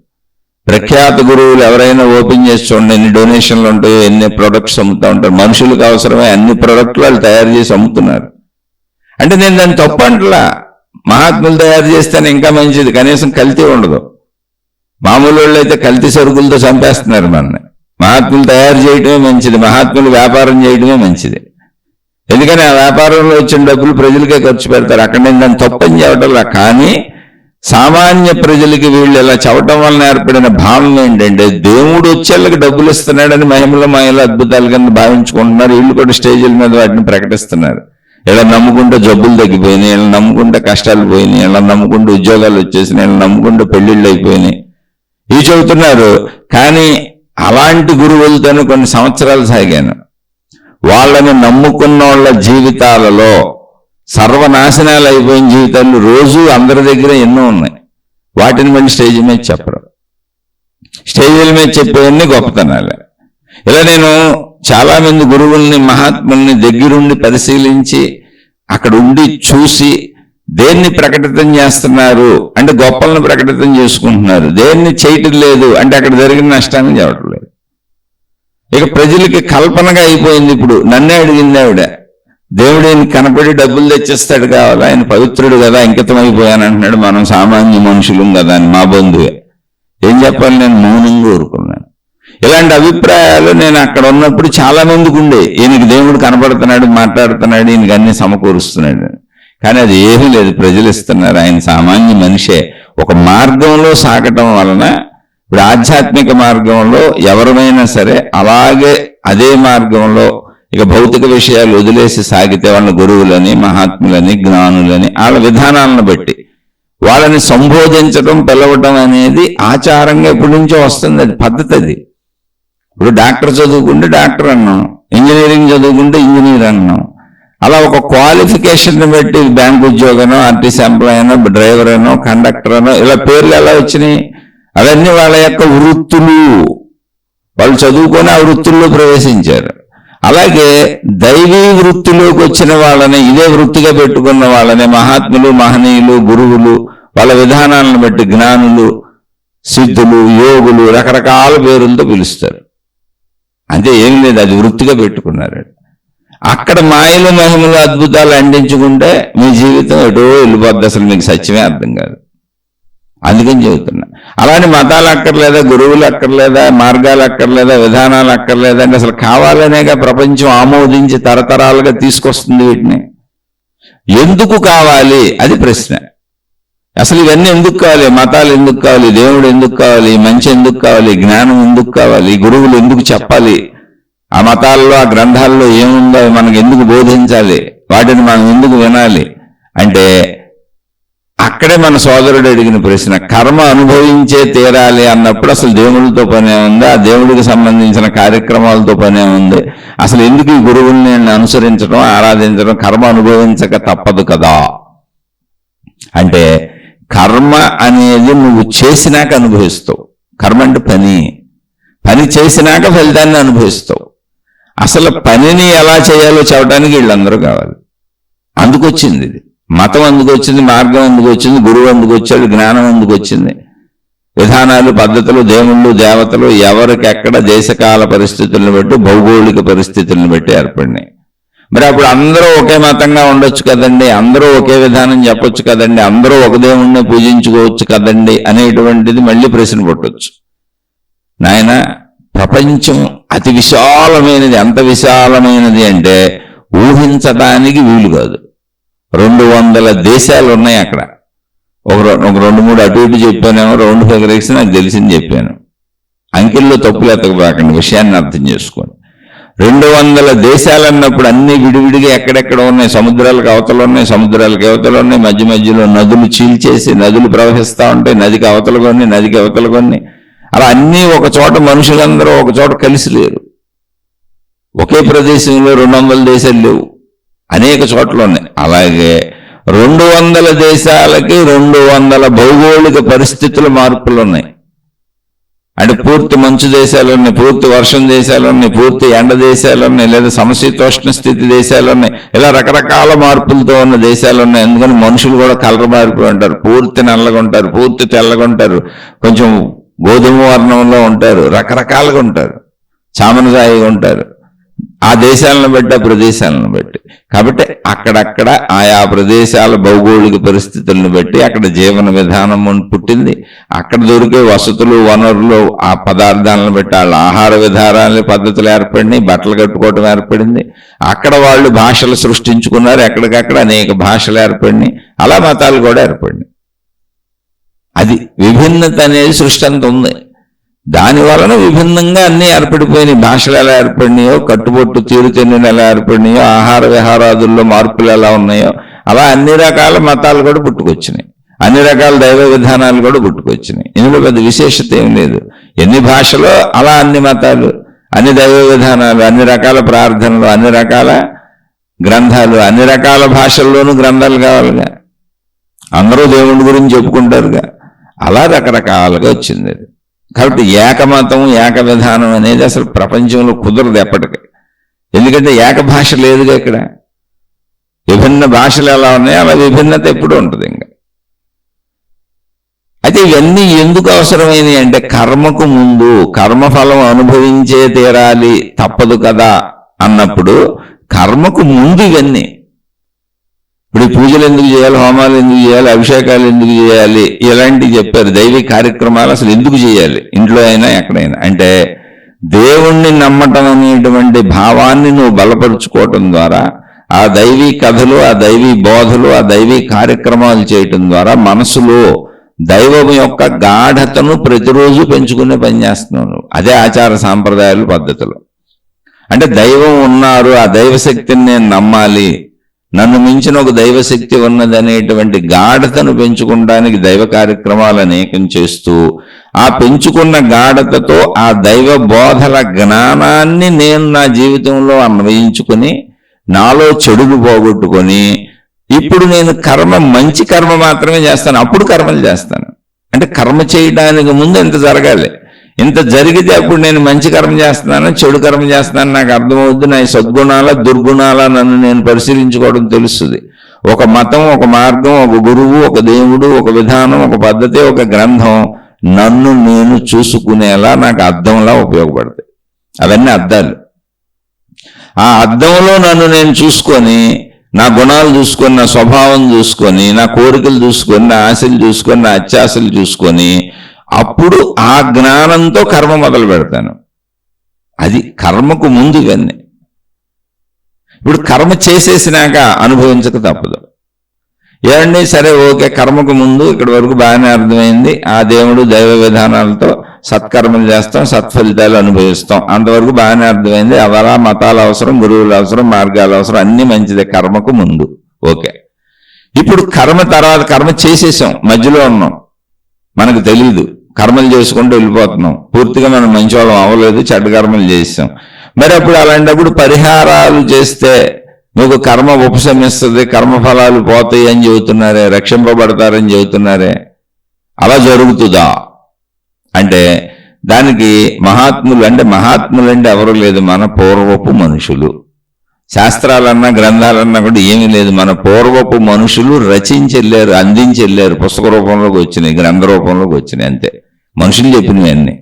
ప్రఖ్యాత గురువులు ఎవరైనా ఓపెన్ చేసి చూడండి ఎన్ని డొనేషన్లు ఉంటాయో, ఎన్ని ప్రొడక్ట్స్ అమ్ముతూ ఉంటారు. మనుషులకు అవసరమే అన్ని ప్రొడక్ట్లు వాళ్ళు తయారు చేసి అమ్ముతున్నారు. అంటే నేను దాన్ని తప్పు అంటలా, మహాత్ములు తయారు చేస్తేనే ఇంకా మంచిది, కనీసం కల్తీ ఉండదు. మామూలు వాళ్ళు అయితే కల్తీ సరుకులతో చంపేస్తున్నారు మనల్ని. మహాత్ములు తయారు చేయడమే మంచిది, మహాత్ములు వ్యాపారం చేయడమే మంచిది. ఎందుకని ఆ వ్యాపారంలో వచ్చిన డబ్బులు ప్రజలకే ఖర్చు పెడతారు. అక్కడ నేను దాన్ని తప్పని చెప్పటంలా. కానీ సామాన్య ప్రజలకి వీళ్ళు ఇలా చెప్పటం వలన ఏర్పడిన భావం ఏంటంటే, దేవుడు వచ్చేళ్ళకి డబ్బులు ఇస్తున్నాడని మహిమల మాయలు అద్భుతాల కింద భావించుకుంటున్నారు. వీళ్ళు కూడా స్టేజీల మీద వాటిని ప్రకటిస్తున్నారు. ఇలా నమ్ముకుంటే జబ్బులు తగ్గిపోయినాయి, ఇలా నమ్ముకుంటే కష్టాలు పోయినాయి, ఇలా నమ్ముకుంటే ఉద్యోగాలు వచ్చేసినాయి, ఇలా నమ్ముకుంటే పెళ్లిళ్ళు అయిపోయినాయి, ఇవి చెబుతున్నారు. కానీ అలాంటి గురువులతోనే కొన్ని సంవత్సరాలు సాగాను. వాళ్ళని నమ్ముకున్న వాళ్ళ జీవితాలలో సర్వనాశనాలు అయిపోయిన జీవితాలు రోజు అందరి దగ్గర ఎన్నో ఉన్నాయి. వాటిని మళ్ళీ స్టేజ్ మీద చెప్పరు. స్టేజీల మీద చెప్పేవన్నీ గొప్పతనాలే. ఇలా నేను చాలా మంది గురువుల్ని, మహాత్ముల్ని దగ్గరుండి పరిశీలించి అక్కడ ఉండి చూసి, దేన్ని ప్రకటితం చేస్తున్నారు అంటే గొప్పలను ప్రకటితం చేసుకుంటున్నారు, దేన్ని చేయటం లేదు అంటే అక్కడ జరిగిన నష్టాన్ని చెప్పట్లేదు. ఇక ప్రజలకి కల్పనగా అయిపోయింది. ఇప్పుడు నన్నే అడిగింది ఆవిడ, దేవుడు ఆయన కనపడి డబ్బులు తెచ్చేస్తాడు కావాలా, ఆయన పవిత్రుడు కదా, అంకితం అయిపోయాను అంటున్నాడు, మనం సామాన్య మనుషులం కదా అని. మా బంధువే. ఏం చెప్పాలి, నేను మౌనంగా ఊరుకున్నాను. ఇలాంటి అభిప్రాయాలు నేను అక్కడ ఉన్నప్పుడు చాలా మందికి ఉండే. ఈయనకి దేవుడు కనపడుతున్నాడు, మాట్లాడుతున్నాడు, ఈయనకి అన్ని సమకూరుస్తున్నాడు. కానీ అది ఏమీ లేదు, ప్రజలు ఇస్తున్నారు. ఆయన సామాన్య మనిషే. ఒక మార్గంలో సాగటం వలన, ఇప్పుడు ఆధ్యాత్మిక మార్గంలో ఎవరైనా సరే అలాగే అదే మార్గంలో ఇక భౌతిక విషయాలు వదిలేసి సాగితే వాళ్ళ గురువులని, మహాత్ములని, జ్ఞానులని వాళ్ళ విధానాలను బట్టి వాళ్ళని సంబోధించడం, పిలవటం అనేది ఆచారంగా ఎప్పటి నుంచో వస్తుంది. అది పద్ధతి. అది ఇప్పుడు డాక్టర్ చదువుకుంటే డాక్టర్ అన్నాం, ఇంజనీరింగ్ చదువుకుంటే ఇంజనీర్ అన్నాం. అలా ఒక క్వాలిఫికేషన్ బట్టి బ్యాంక్ ఉద్యోగనో, ఆర్టీసీ ఎంప్లాయ్ అనో, డ్రైవర్ అనో, కండక్టర్ అనో ఇలా పేర్లు ఎలా వచ్చినాయి? అవన్నీ వాళ్ళ యొక్క వృత్తులు. వాళ్ళు చదువుకొని ఆ వృత్తుల్లో ప్రవేశించారు. అలాగే దైవీ వృత్తిలోకి వచ్చిన వాళ్ళని, ఇదే వృత్తిగా పెట్టుకున్న వాళ్ళని మహాత్ములు, మహనీయులు, గురువులు, వాళ్ళ విధానాలను బట్టి జ్ఞానులు, సిద్ధులు, యోగులు రకరకాల పేరులతో పిలుస్తారు. అంతే, ఏం లేదు, అది వృత్తిగా పెట్టుకున్నారు. అక్కడ మాయలు, మహిమలు, అద్భుతాలు అందించుకుంటే మీ జీవితం ఎటో వెళ్ళిపోద్ది. అసలు మీకు సత్యమే అర్థం కాదు. అందుకని చెబుతున్నా. అలానే మతాలు అక్కర్లేదా, గురువులు అక్కర్లేదా, మార్గాలు అక్కర్లేదా, విధానాలు అక్కర్లేదా అంటే అసలు కావాలనేగా ప్రపంచం ఆమోదించి తరతరాలుగా తీసుకొస్తుంది వీటిని. ఎందుకు కావాలి అది ప్రశ్న. అసలు ఇవన్నీ ఎందుకు కావాలి? మతాలు ఎందుకు కావాలి? దేవుడు ఎందుకు కావాలి? మంచి ఎందుకు కావాలి? జ్ఞానం ఎందుకు కావాలి? గురువులు ఎందుకు చెప్పాలి? ఆ మతాల్లో ఆ గ్రంథాల్లో ఏముందో అవి మనకు ఎందుకు బోధించాలి? వాటిని మనం ఎందుకు వినాలి అంటే అక్కడే మన సోదరుడు అడిగిన ప్రశ్న, కర్మ అనుభవించే తీరాలి అన్నప్పుడు అసలు దేవుడితో పనే ఉంది? ఆ దేవుడికి సంబంధించిన కార్యక్రమాలతో పనే ఉంది? అసలు ఎందుకు ఈ గురువుల్ని అనుసరించడం, ఆరాధించడం? కర్మ అనుభవించక తప్పదు కదా అంటే కర్మ అనేది నువ్వు చేసినాక అనుభవిస్తావు. కర్మ అంటే పని చేసినాక ఫలితాన్ని అనుభవిస్తావు. అసలు పనిని ఎలా చేయాలో చెప్పడానికి వీళ్ళందరూ కావాలి. అందుకొచ్చింది ఇది. మతం అందుకు వచ్చింది, మార్గం అందుకు వచ్చింది, గురువు అందుకు వచ్చాడు, జ్ఞానం అందుకు వచ్చింది. విధానాలు, పద్ధతులు, దేవుళ్ళు, దేవతలు ఎవరికెక్కడ దేశకాల పరిస్థితులను బట్టి, భౌగోళిక పరిస్థితులను బట్టి ఏర్పడినాయి. మరి అప్పుడు అందరూ ఒకే మతంగా ఉండొచ్చు కదండి, అందరూ ఒకే విధానం చెప్పొచ్చు కదండి, అందరూ ఒక దేవుణ్ణి పూజించుకోవచ్చు కదండి అనేటువంటిది మళ్ళీ ప్రశ్న పుట్టొచ్చు. నాయన, ప్రపంచం అతి విశాలమైనది. ఎంత విశాలమైనది అంటే ఊహించడానికి వీలు కాదు. 200 దేశాలు ఉన్నాయి అక్కడ. ఒక 2-3 అటు ఇటు చెప్పానేమో, రౌండ్ ఫిగర్ వేసి నాకు తెలిసింది చెప్పాను. అంకెల్లో తప్పులు ఎత్తకపోకండి, విషయాన్ని అర్థం చేసుకోండి. 200 దేశాలు అన్నప్పుడు అన్ని విడివిడిగా ఎక్కడెక్కడ ఉన్నాయి. సముద్రాలకు అవతలు ఉన్నాయి, సముద్రాలకు అవతలు ఉన్నాయి, మధ్య మధ్యలో నదులు చీల్చేసి నదులు ప్రవహిస్తూ ఉంటాయి. నదికి అవతలు కొన్ని, నదికి అవతలు కొన్ని, అలా అన్నీ ఒక చోట. మనుషులందరూ ఒక చోట కలిసి లేరు. ఒకే ప్రదేశంలో 200 దేశాలు లేవు, అనేక చోట్ల ఉన్నాయి. అలాగే 200 దేశాలకి 200 భౌగోళిక పరిస్థితుల మార్పులు ఉన్నాయి. అంటే పూర్తి మంచు దేశాలు ఉన్నాయి, పూర్తి వర్షం దేశాలు ఉన్నాయి, పూర్తి ఎండ దేశాలు ఉన్నాయి, లేదా సమశీతోష్ణ స్థితి దేశాలు ఉన్నాయి. ఇలా రకరకాల మార్పులతో ఉన్న దేశాలు ఉన్నాయి. ఎందుకని మనుషులు కూడా కలర్ మారిపోయి ఉంటారు. పూర్తి నల్లగా ఉంటారు, పూర్తి తెల్లగా ఉంటారు, కొంచెం గోధుమ వర్ణంలో ఉంటారు, రకరకాలుగా ఉంటారు, చామనజాయిగా ఉంటారు. ఆ దేశాలను బట్టి, ఆ ప్రదేశాలను బట్టి. కాబట్టి అక్కడక్కడ ఆయా ప్రదేశాల భౌగోళిక పరిస్థితులను బట్టి అక్కడ జీవన విధానం పుట్టింది. అక్కడ దొరికే వసతులు, వనరులు, ఆ పదార్థాలను బట్టి వాళ్ళ ఆహార విధానాల పద్ధతులు ఏర్పడినాయి, బట్టలు కట్టుకోవటం ఏర్పడింది. అక్కడ వాళ్ళు భాషలు సృష్టించుకున్నారు, ఎక్కడికక్కడ అనేక భాషలు ఏర్పడినాయి. అలా మతాలు కూడా ఏర్పడినాయి. అది విభిన్నత అనేది సృష్టి అంత ఉంది. దాని వలన విభిన్నంగా అన్నీ ఏర్పడిపోయినాయి. భాషలు ఎలా ఏర్పడినాయో, కట్టుబొట్టు తీరుతెన్నులు ఎలా ఏర్పడినాయో, ఆహార విహారాదుల్లో మార్పులు ఎలా ఉన్నాయో, అలా అన్ని రకాల మతాలు కూడా పుట్టుకొచ్చినాయి, అన్ని రకాల దైవ విధానాలు కూడా పుట్టుకొచ్చినాయి. ఇందులో పెద్ద విశేషత ఏం లేదు. ఎన్ని భాషలో అలా అన్ని మతాలు, అన్ని దైవ విధానాలు, అన్ని రకాల ప్రార్థనలు, అన్ని రకాల గ్రంథాలు, అన్ని రకాల భాషల్లోనూ గ్రంథాలు కావాలిగా. అందరూ దేవుడి గురించి చెప్పుకుంటారుగా. అలా రకరకాలుగా వచ్చింది అది. కాబట్టి ఏకమతం, ఏక విధానం అనేది అసలు ప్రపంచంలో కుదరదు ఎప్పటికీ. ఎందుకంటే ఏక భాష లేదుగా ఇక్కడ. విభిన్న భాషలు ఎలా ఉన్నాయో అలా విభిన్నత ఎప్పుడు ఉంటుంది. ఇంకా అయితే ఇవన్నీ ఎందుకు అవసరమైనవి అంటే కర్మకు ముందు, కర్మఫలం అనుభవించే తీరాలి, తప్పదు కదా అన్నప్పుడు కర్మకు ముందు ఇవన్నీ. ఇప్పుడు పూజలు ఎందుకు చేయాలి, హోమాలు ఎందుకు చేయాలి, అభిషేకాలు ఎందుకు చేయాలి, ఇలాంటివి చెప్పారు. దైవీ కార్యక్రమాలు అసలు ఎందుకు చేయాలి, ఇంట్లో అయినా ఎక్కడైనా అంటే దేవుణ్ణి నమ్మటం అనేటువంటి భావాన్ని నువ్వు బలపరుచుకోవటం ద్వారా, ఆ దైవీ కథలు, ఆ దైవీ బోధలు, ఆ దైవీ కార్యక్రమాలు చేయటం ద్వారా మనసులో దైవం యొక్క గాఢతను ప్రతిరోజు పెంచుకునే పని చేస్తున్నావు. అదే ఆచార సాంప్రదాయాలు, పద్ధతులు. అంటే దైవం ఉన్నారు, ఆ దైవశక్తిని నేను నమ్మాలి, నన్ను మించిన ఒక దైవశక్తి ఉన్నది అనేటువంటి గాఢతను పెంచుకోవడానికి దైవ కార్యక్రమాలు అనేకం చేస్తూ, ఆ పెంచుకున్న గాఢతతో ఆ దైవ బోధల జ్ఞానాన్ని నేను నా జీవితంలో అన్వయించుకొని నాలో చెడును పోగొట్టుకొని ఇప్పుడు నేను కర్మ, మంచి కర్మ మాత్రమే చేస్తాను. అప్పుడు కర్మలు చేస్తాను. అంటే కర్మ చేయడానికి ముందు ఎంత జరగాలి, ఇంత జరిగితే అప్పుడు నేను మంచి కర్మ చేస్తున్నాను, చెడు కర్మ చేస్తున్నాను నాకు అర్థమవుద్ది. నా సద్గుణాల, దుర్గుణాల నన్ను నేను పరిశీలించుకోవడం తెలుస్తుంది. ఒక మతం, ఒక మార్గం, ఒక గురువు, ఒక దేవుడు, ఒక విధానం, ఒక పద్ధతి, ఒక గ్రంథం నన్ను నేను చూసుకునేలా నాకు అద్దంలా ఉపయోగపడతాయి. అవన్నీ అద్దాలు. ఆ అద్దంలో నన్ను నేను చూసుకొని, నా గుణాలు చూసుకొని, నా స్వభావం చూసుకొని, నా కోరికలు చూసుకొని, నా ఆశలు చూసుకొని, నా అత్యాశలు చూసుకొని, అప్పుడు ఆ జ్ఞానంతో కర్మ మొదలు పెడతాను. అది కర్మకు ముందు ఇవన్నీ. ఇప్పుడు కర్మ చేసేసినాక అనుభవించక తప్పదు. ఏమండి సరే ఓకే, కర్మకు ముందు ఇక్కడి వరకు బాగానే అర్థమైంది, ఆ దేవుడు దైవ విధానాలతో సత్కర్మలు చేస్తాం, సత్ఫలితాలు అనుభవిస్తాం, అంతవరకు బాగానే అర్థమైంది. అవలా మతాలు అవసరం, గురువులు అవసరం, మార్గాలు అవసరం, అన్ని మంచిదే కర్మకు ముందు. ఓకే, ఇప్పుడు కర్మ తర్వాత కర్మ చేసేసాం, మధ్యలో ఉన్నాం, మనకు తెలీదు, కర్మలు చేసుకుంటూ వెళ్ళిపోతున్నాం, పూర్తిగా మనం మంచి వాళ్ళం అవ్వలేదు, చెడ్డ కర్మలు చేసాం. మరి అప్పుడు అలాంటప్పుడు పరిహారాలు చేస్తే మీకు కర్మ ఉపశమిస్తుంది, కర్మఫలాలు పోతాయి అని చెబుతున్నారే, రక్షింపబడతారని చెబుతున్నారే, అలా జరుగుతుందా అంటే దానికి మహాత్ములు అంటే ఎవరు లేదు, మన పూర్వపు మనుషులు. శాస్త్రాలన్నా గ్రంథాలన్నా కూడా ఏమీ లేదు, మన పూర్వపు మనుషులు రచించి వెళ్ళారు, అందించి వెళ్ళారు, పుస్తక రూపంలోకి వచ్చినాయి, గ్రంథ రూపంలోకి వచ్చినాయి, అంతే. మనుషులు చెప్పినవి అన్నీ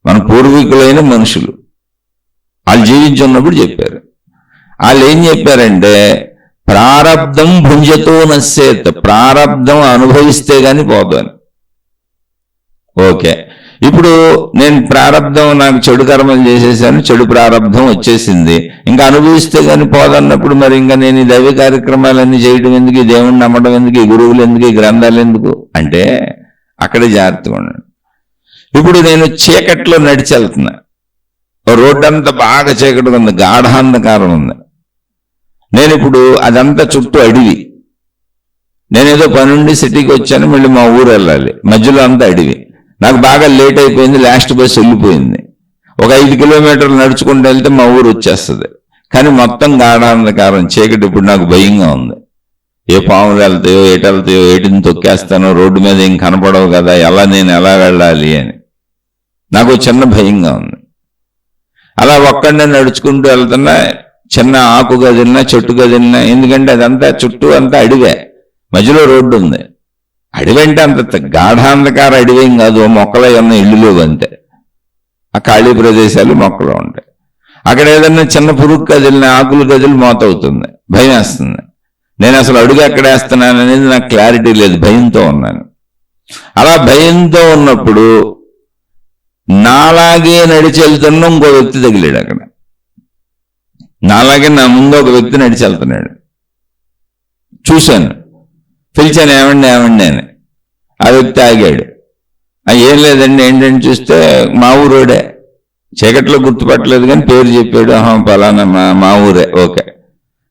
మన పూర్వీకులైన మనుషులు వాళ్ళు జీవించున్నప్పుడు చెప్పారు. వాళ్ళు ఏం చెప్పారంటే ప్రారబ్ధం భుంజతో నశ్యేత్, ప్రారబ్ధం అనుభవిస్తే గాని పోదు అని. ఓకే, ఇప్పుడు నేను ప్రారబ్ధం, నాకు చెడు కర్మలు చేసేసాను, చెడు ప్రారబ్ధం వచ్చేసింది, ఇంకా అనుభవిస్తే కానీ పోదన్నప్పుడు మరి ఇంకా నేను ఈ దైవ కార్యక్రమాలన్నీ చేయడం ఎందుకు, ఈ దేవుణ్ణి నమ్మడం ఎందుకు, ఈ గురువులు ఎందుకు, ఈ గ్రంథాలు ఎందుకు అంటే అక్కడే జాగ్రత్తగా ఉన్నాను. ఇప్పుడు నేను చీకట్లో నడిచి వెళ్తున్నా, రోడ్డు అంతా బాగా చీకటిగా ఉంది, గాఢాంధకారం ఉంది. నేను ఇప్పుడు అదంతా చుట్టూ అడవి, నేనేదో పనుండి సిటీకి వచ్చాను, మళ్ళీ మా ఊరు వెళ్ళాలి, మధ్యలో అంతా అడవి, నాకు బాగా లేట్ అయిపోయింది, లాస్ట్ బస్ వెళ్ళిపోయింది, ఒక 5 కిలోమీటర్లు నడుచుకుంటూ వెళ్తే మా ఊరు వచ్చేస్తుంది, కానీ మొత్తం గాఢాంధకారం చీకటి. ఇప్పుడు నాకు భయంగా ఉంది, ఏ పాములు వెళ్తాయో, ఎటు వెళ్తాయో, ఏటిని తొక్కేస్తానో, రోడ్డు మీద ఏం కనపడవు కదా, నేను ఎలా వెళ్ళాలి అని నాకు చిన్న భయంగా ఉంది. అలా ఒక్కడనే నడుచుకుంటూ వెళ్తున్నా, చిన్న ఆకు గదిలినా, చెట్టు గదిలినా, ఎందుకంటే అదంతా చుట్టూ అంతా అడివే, మధ్యలో రోడ్డు ఉంది. అడవి అంటే అంత గాఢాంధకార అడివేం కాదు, మొక్కలు ఏమన్నా ఇల్లు లేవు అంతే, ఆ ఖాళీ ప్రదేశాలు మొక్కలు ఉంటాయి. అక్కడ ఏదన్నా చిన్న పురుగు కదిలిన, ఆకులు కదిలి మోతవుతుంది, భయం వేస్తుంది. నేను అసలు అడుగు ఎక్కడ వేస్తున్నాను అనేది నాకు క్లారిటీ లేదు, భయంతో ఉన్నాను. అలా భయంతో ఉన్నప్పుడు నాలాగే నడిచి వెళ్తున్న ఇంకో వ్యక్తి తగిలాడు అక్కడ. నాలాగే నా ముందు ఒక వ్యక్తి నడిచి వెళ్తున్నాడు, చూశాను, పిలిచాను ఏమండి ఏమండి అని. ఆ వ్యక్తి ఆగాడు. ఏం లేదండి, ఏంటంటే చూస్తే మా ఊరోడే, చీకట్లో గుర్తుపట్టలేదు కానీ పేరు చెప్పాడు, పలానా మా ఊరే. ఓకే,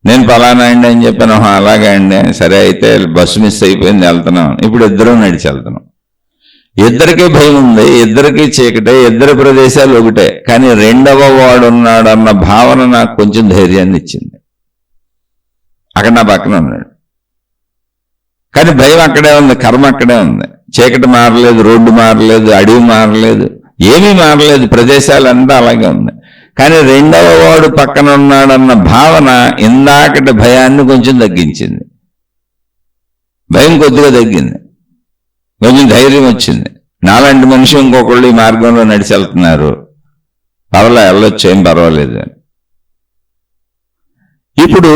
నేను పలానా అండి అని చెప్పాను. అలాగే అండి, సరే అయితే బస్సు మిస్ అయిపోయింది, వెళ్తున్నాం. ఇప్పుడు ఇద్దరం నడిచి వెళ్తున్నాం, ఇద్దరికీ భయం ఉంది, ఇద్దరికీ చీకటే, ఇద్దరి ప్రదేశాలు ఒకటే, కానీ రెండవ వాడు ఉన్నాడు అన్న భావన నాకు కొంచెం ధైర్యాన్ని ఇచ్చింది. అక్కడ నా పక్కన ఉన్నాడు, కానీ భయం అక్కడే ఉంది, కర్మ అక్కడే ఉంది. చీకటి మారలేదు, రోడ్డు మారలేదు, అడవి మారలేదు, ఏమీ మారలేదు, ప్రదేశాలంతా అలాగే ఉంది. కానీ రెండవ వాడు పక్కన ఉన్నాడన్న భావన ఇందాకటి భయాన్ని కొంచెం తగ్గించింది. భయం కొద్దిగా తగ్గింది, కొంచెం ధైర్యం వచ్చింది. నాలాంటి మనిషి ఇంకొకళ్ళు ఈ మార్గంలో నడిచి వెళ్తున్నారు, వెళ్ళొచ్చు, ఏం పర్వాలేదు. ఇప్పుడు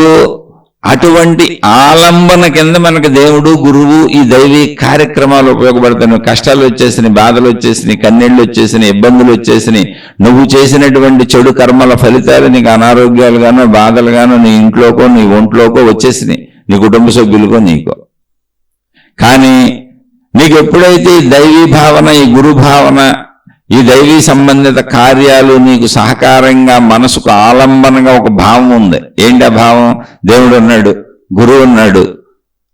అటువంటి ఆలంబన కింద మనకు దేవుడు, గురువు, ఈ దైవీ కార్యక్రమాలు ఉపయోగపడతాయి. కష్టాలు వచ్చేసినాయి, బాధలు వచ్చేసినాయి, కన్నీళ్లు వచ్చేసినాయి, ఇబ్బందులు వచ్చేసినాయి, నువ్వు చేసినటువంటి చెడు కర్మల ఫలితాలు నీకు అనారోగ్యాలుగానో, బాధలుగానో నీ ఇంట్లోకో, నీ ఒంట్లోకో వచ్చేసినాయి, నీ కుటుంబ సభ్యులకో, నీకో. కానీ నీకు ఎప్పుడైతే ఈ దైవీ భావన, ఈ గురు భావన, ఈ దైవీ సంబంధిత కార్యాలు నీకు సహకారంగా, మనసుకు ఆలంబనగా ఒక భావం ఉంది. ఏంటి ఆ భావం? దేవుడు ఉన్నాడు, గురువు ఉన్నాడు,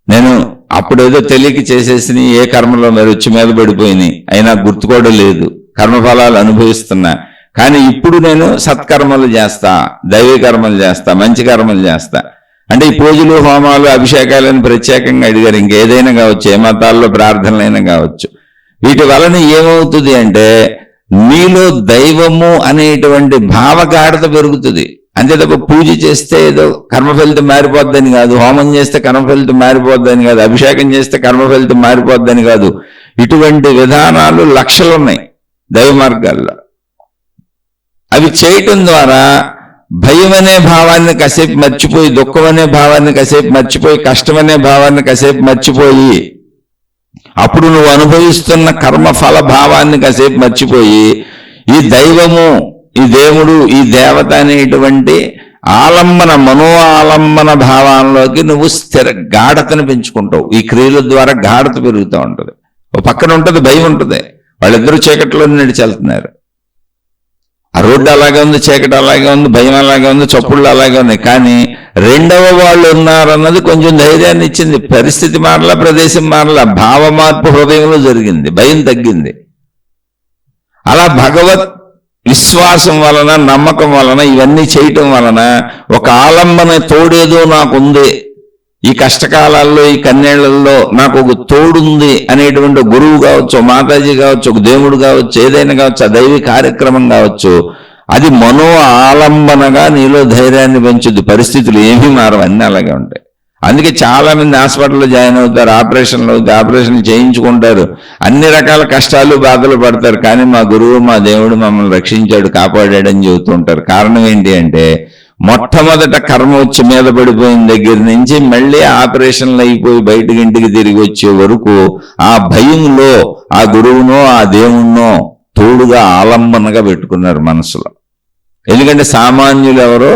నేను అప్పుడేదో తెలియక చేసేసి ఏ కర్మలో మరి వచ్చి మీద పడిపోయినాయి, అయినా గుర్తుకోవడం లేదు, కర్మఫలాలు అనుభవిస్తున్నా, కానీ ఇప్పుడు నేను సత్కర్మలు చేస్తా, దైవీ కర్మలు చేస్తా, మంచి కర్మలు చేస్తా. అంటే ఈ పూజలు, హోమాలు, అభిషేకాలను ప్రత్యేకంగా అడిగారు, ఇంకేదైనా కావచ్చు, ఏ మతాల్లో ప్రార్థనలైనా కావచ్చు. వీటి వలన ఏమవుతుంది అంటే మీలో దైవము అనేటువంటి భావగాఢత పెరుగుతుంది. అంతే తప్ప పూజ చేస్తే ఏదో కర్మఫలితం మారిపోద్దని కాదు, హోమం చేస్తే కర్మఫలితం మారిపోద్దని కాదు, అభిషేకం చేస్తే కర్మఫలితం మారిపోద్దని కాదు. ఇటువంటి విధానాలు లక్షలు ఉన్నాయి దైవ మార్గాల్లో. అవి చేయటం ద్వారా భయం అనే భావాన్ని కాసేపు మర్చిపోయి, దుఃఖం అనే భావాన్ని కాసేపు మర్చిపోయి, కష్టం అనే భావాన్ని కాసేపు మర్చిపోయి, అప్పుడు నువ్వు అనుభవిస్తున్న కర్మఫల భావాన్ని కాసేపు మర్చిపోయి, ఈ దైవము, ఈ దేవుడు, ఈ దేవత అనేటువంటి ఆలంబన మనో ఆలంబన భావంలోకి నువ్వు గాఢతను పెంచుకుంటావు. ఈ క్రియల ద్వారా గాఢత పెరుగుతూ ఉంటుంది. ఓ పక్కన ఉంటుంది భయం ఉంటుంది. వాళ్ళిద్దరూ చీకట్లో నడిచెళ్తున్నారు. ఆ రోడ్డు అలాగే ఉంది, చీకటి అలాగే ఉంది, భయం అలాగే ఉంది, చప్పుళ్ళు అలాగే ఉన్నాయి. కానీ రెండవ వాళ్ళు ఉన్నారన్నది కొంచెం ధైర్యాన్ని ఇచ్చింది. పరిస్థితి మారలా, ప్రదేశం మారలా, భావ మార్పు హృదయంలో జరిగింది, భయం తగ్గింది. అలా భగవత్ విశ్వాసం వలన, నమ్మకం వలన, ఇవన్నీ చేయటం వలన ఒక ఆలంబన తోడేదో నాకుంది, ఈ కష్టకాలాల్లో, ఈ కన్నేళ్లలో నాకు ఒక తోడుంది అనేటువంటి గురువు కావచ్చు, మాతాజీ కావచ్చు, ఒక దేవుడు కావచ్చు, ఏదైనా కావచ్చు, ఆ దైవీ కార్యక్రమం కావచ్చు, అది మనో ఆలంబనగా నీలో ధైర్యాన్ని పెంచుద్ది. పరిస్థితులు ఏమీ మారవు, అన్నీ అలాగే ఉంటాయి. అందుకే చాలా మంది హాస్పిటల్లో జాయిన్ అవుతారు, ఆపరేషన్లు చేయించుకుంటారు, అన్ని రకాల కష్టాలు బాధలు పడతారు. కానీ మా గురువు, మా దేవుడు మమ్మల్ని రక్షించాడు, కాపాడాడని చెబుతూ ఉంటారు. కారణం ఏంటి అంటే, మొట్టమొదట కర్మ వచ్చి మీద పడిపోయిన దగ్గర నుంచి మళ్ళీ ఆపరేషన్లు అయిపోయి బయటికి ఇంటికి తిరిగి వచ్చే వరకు ఆ భయంలో ఆ గురువునో ఆ దేవుణ్ణో తోడుగా ఆలంబనగా పెట్టుకున్నారు మనసులో. ఎందుకంటే సామాన్యులు ఎవరో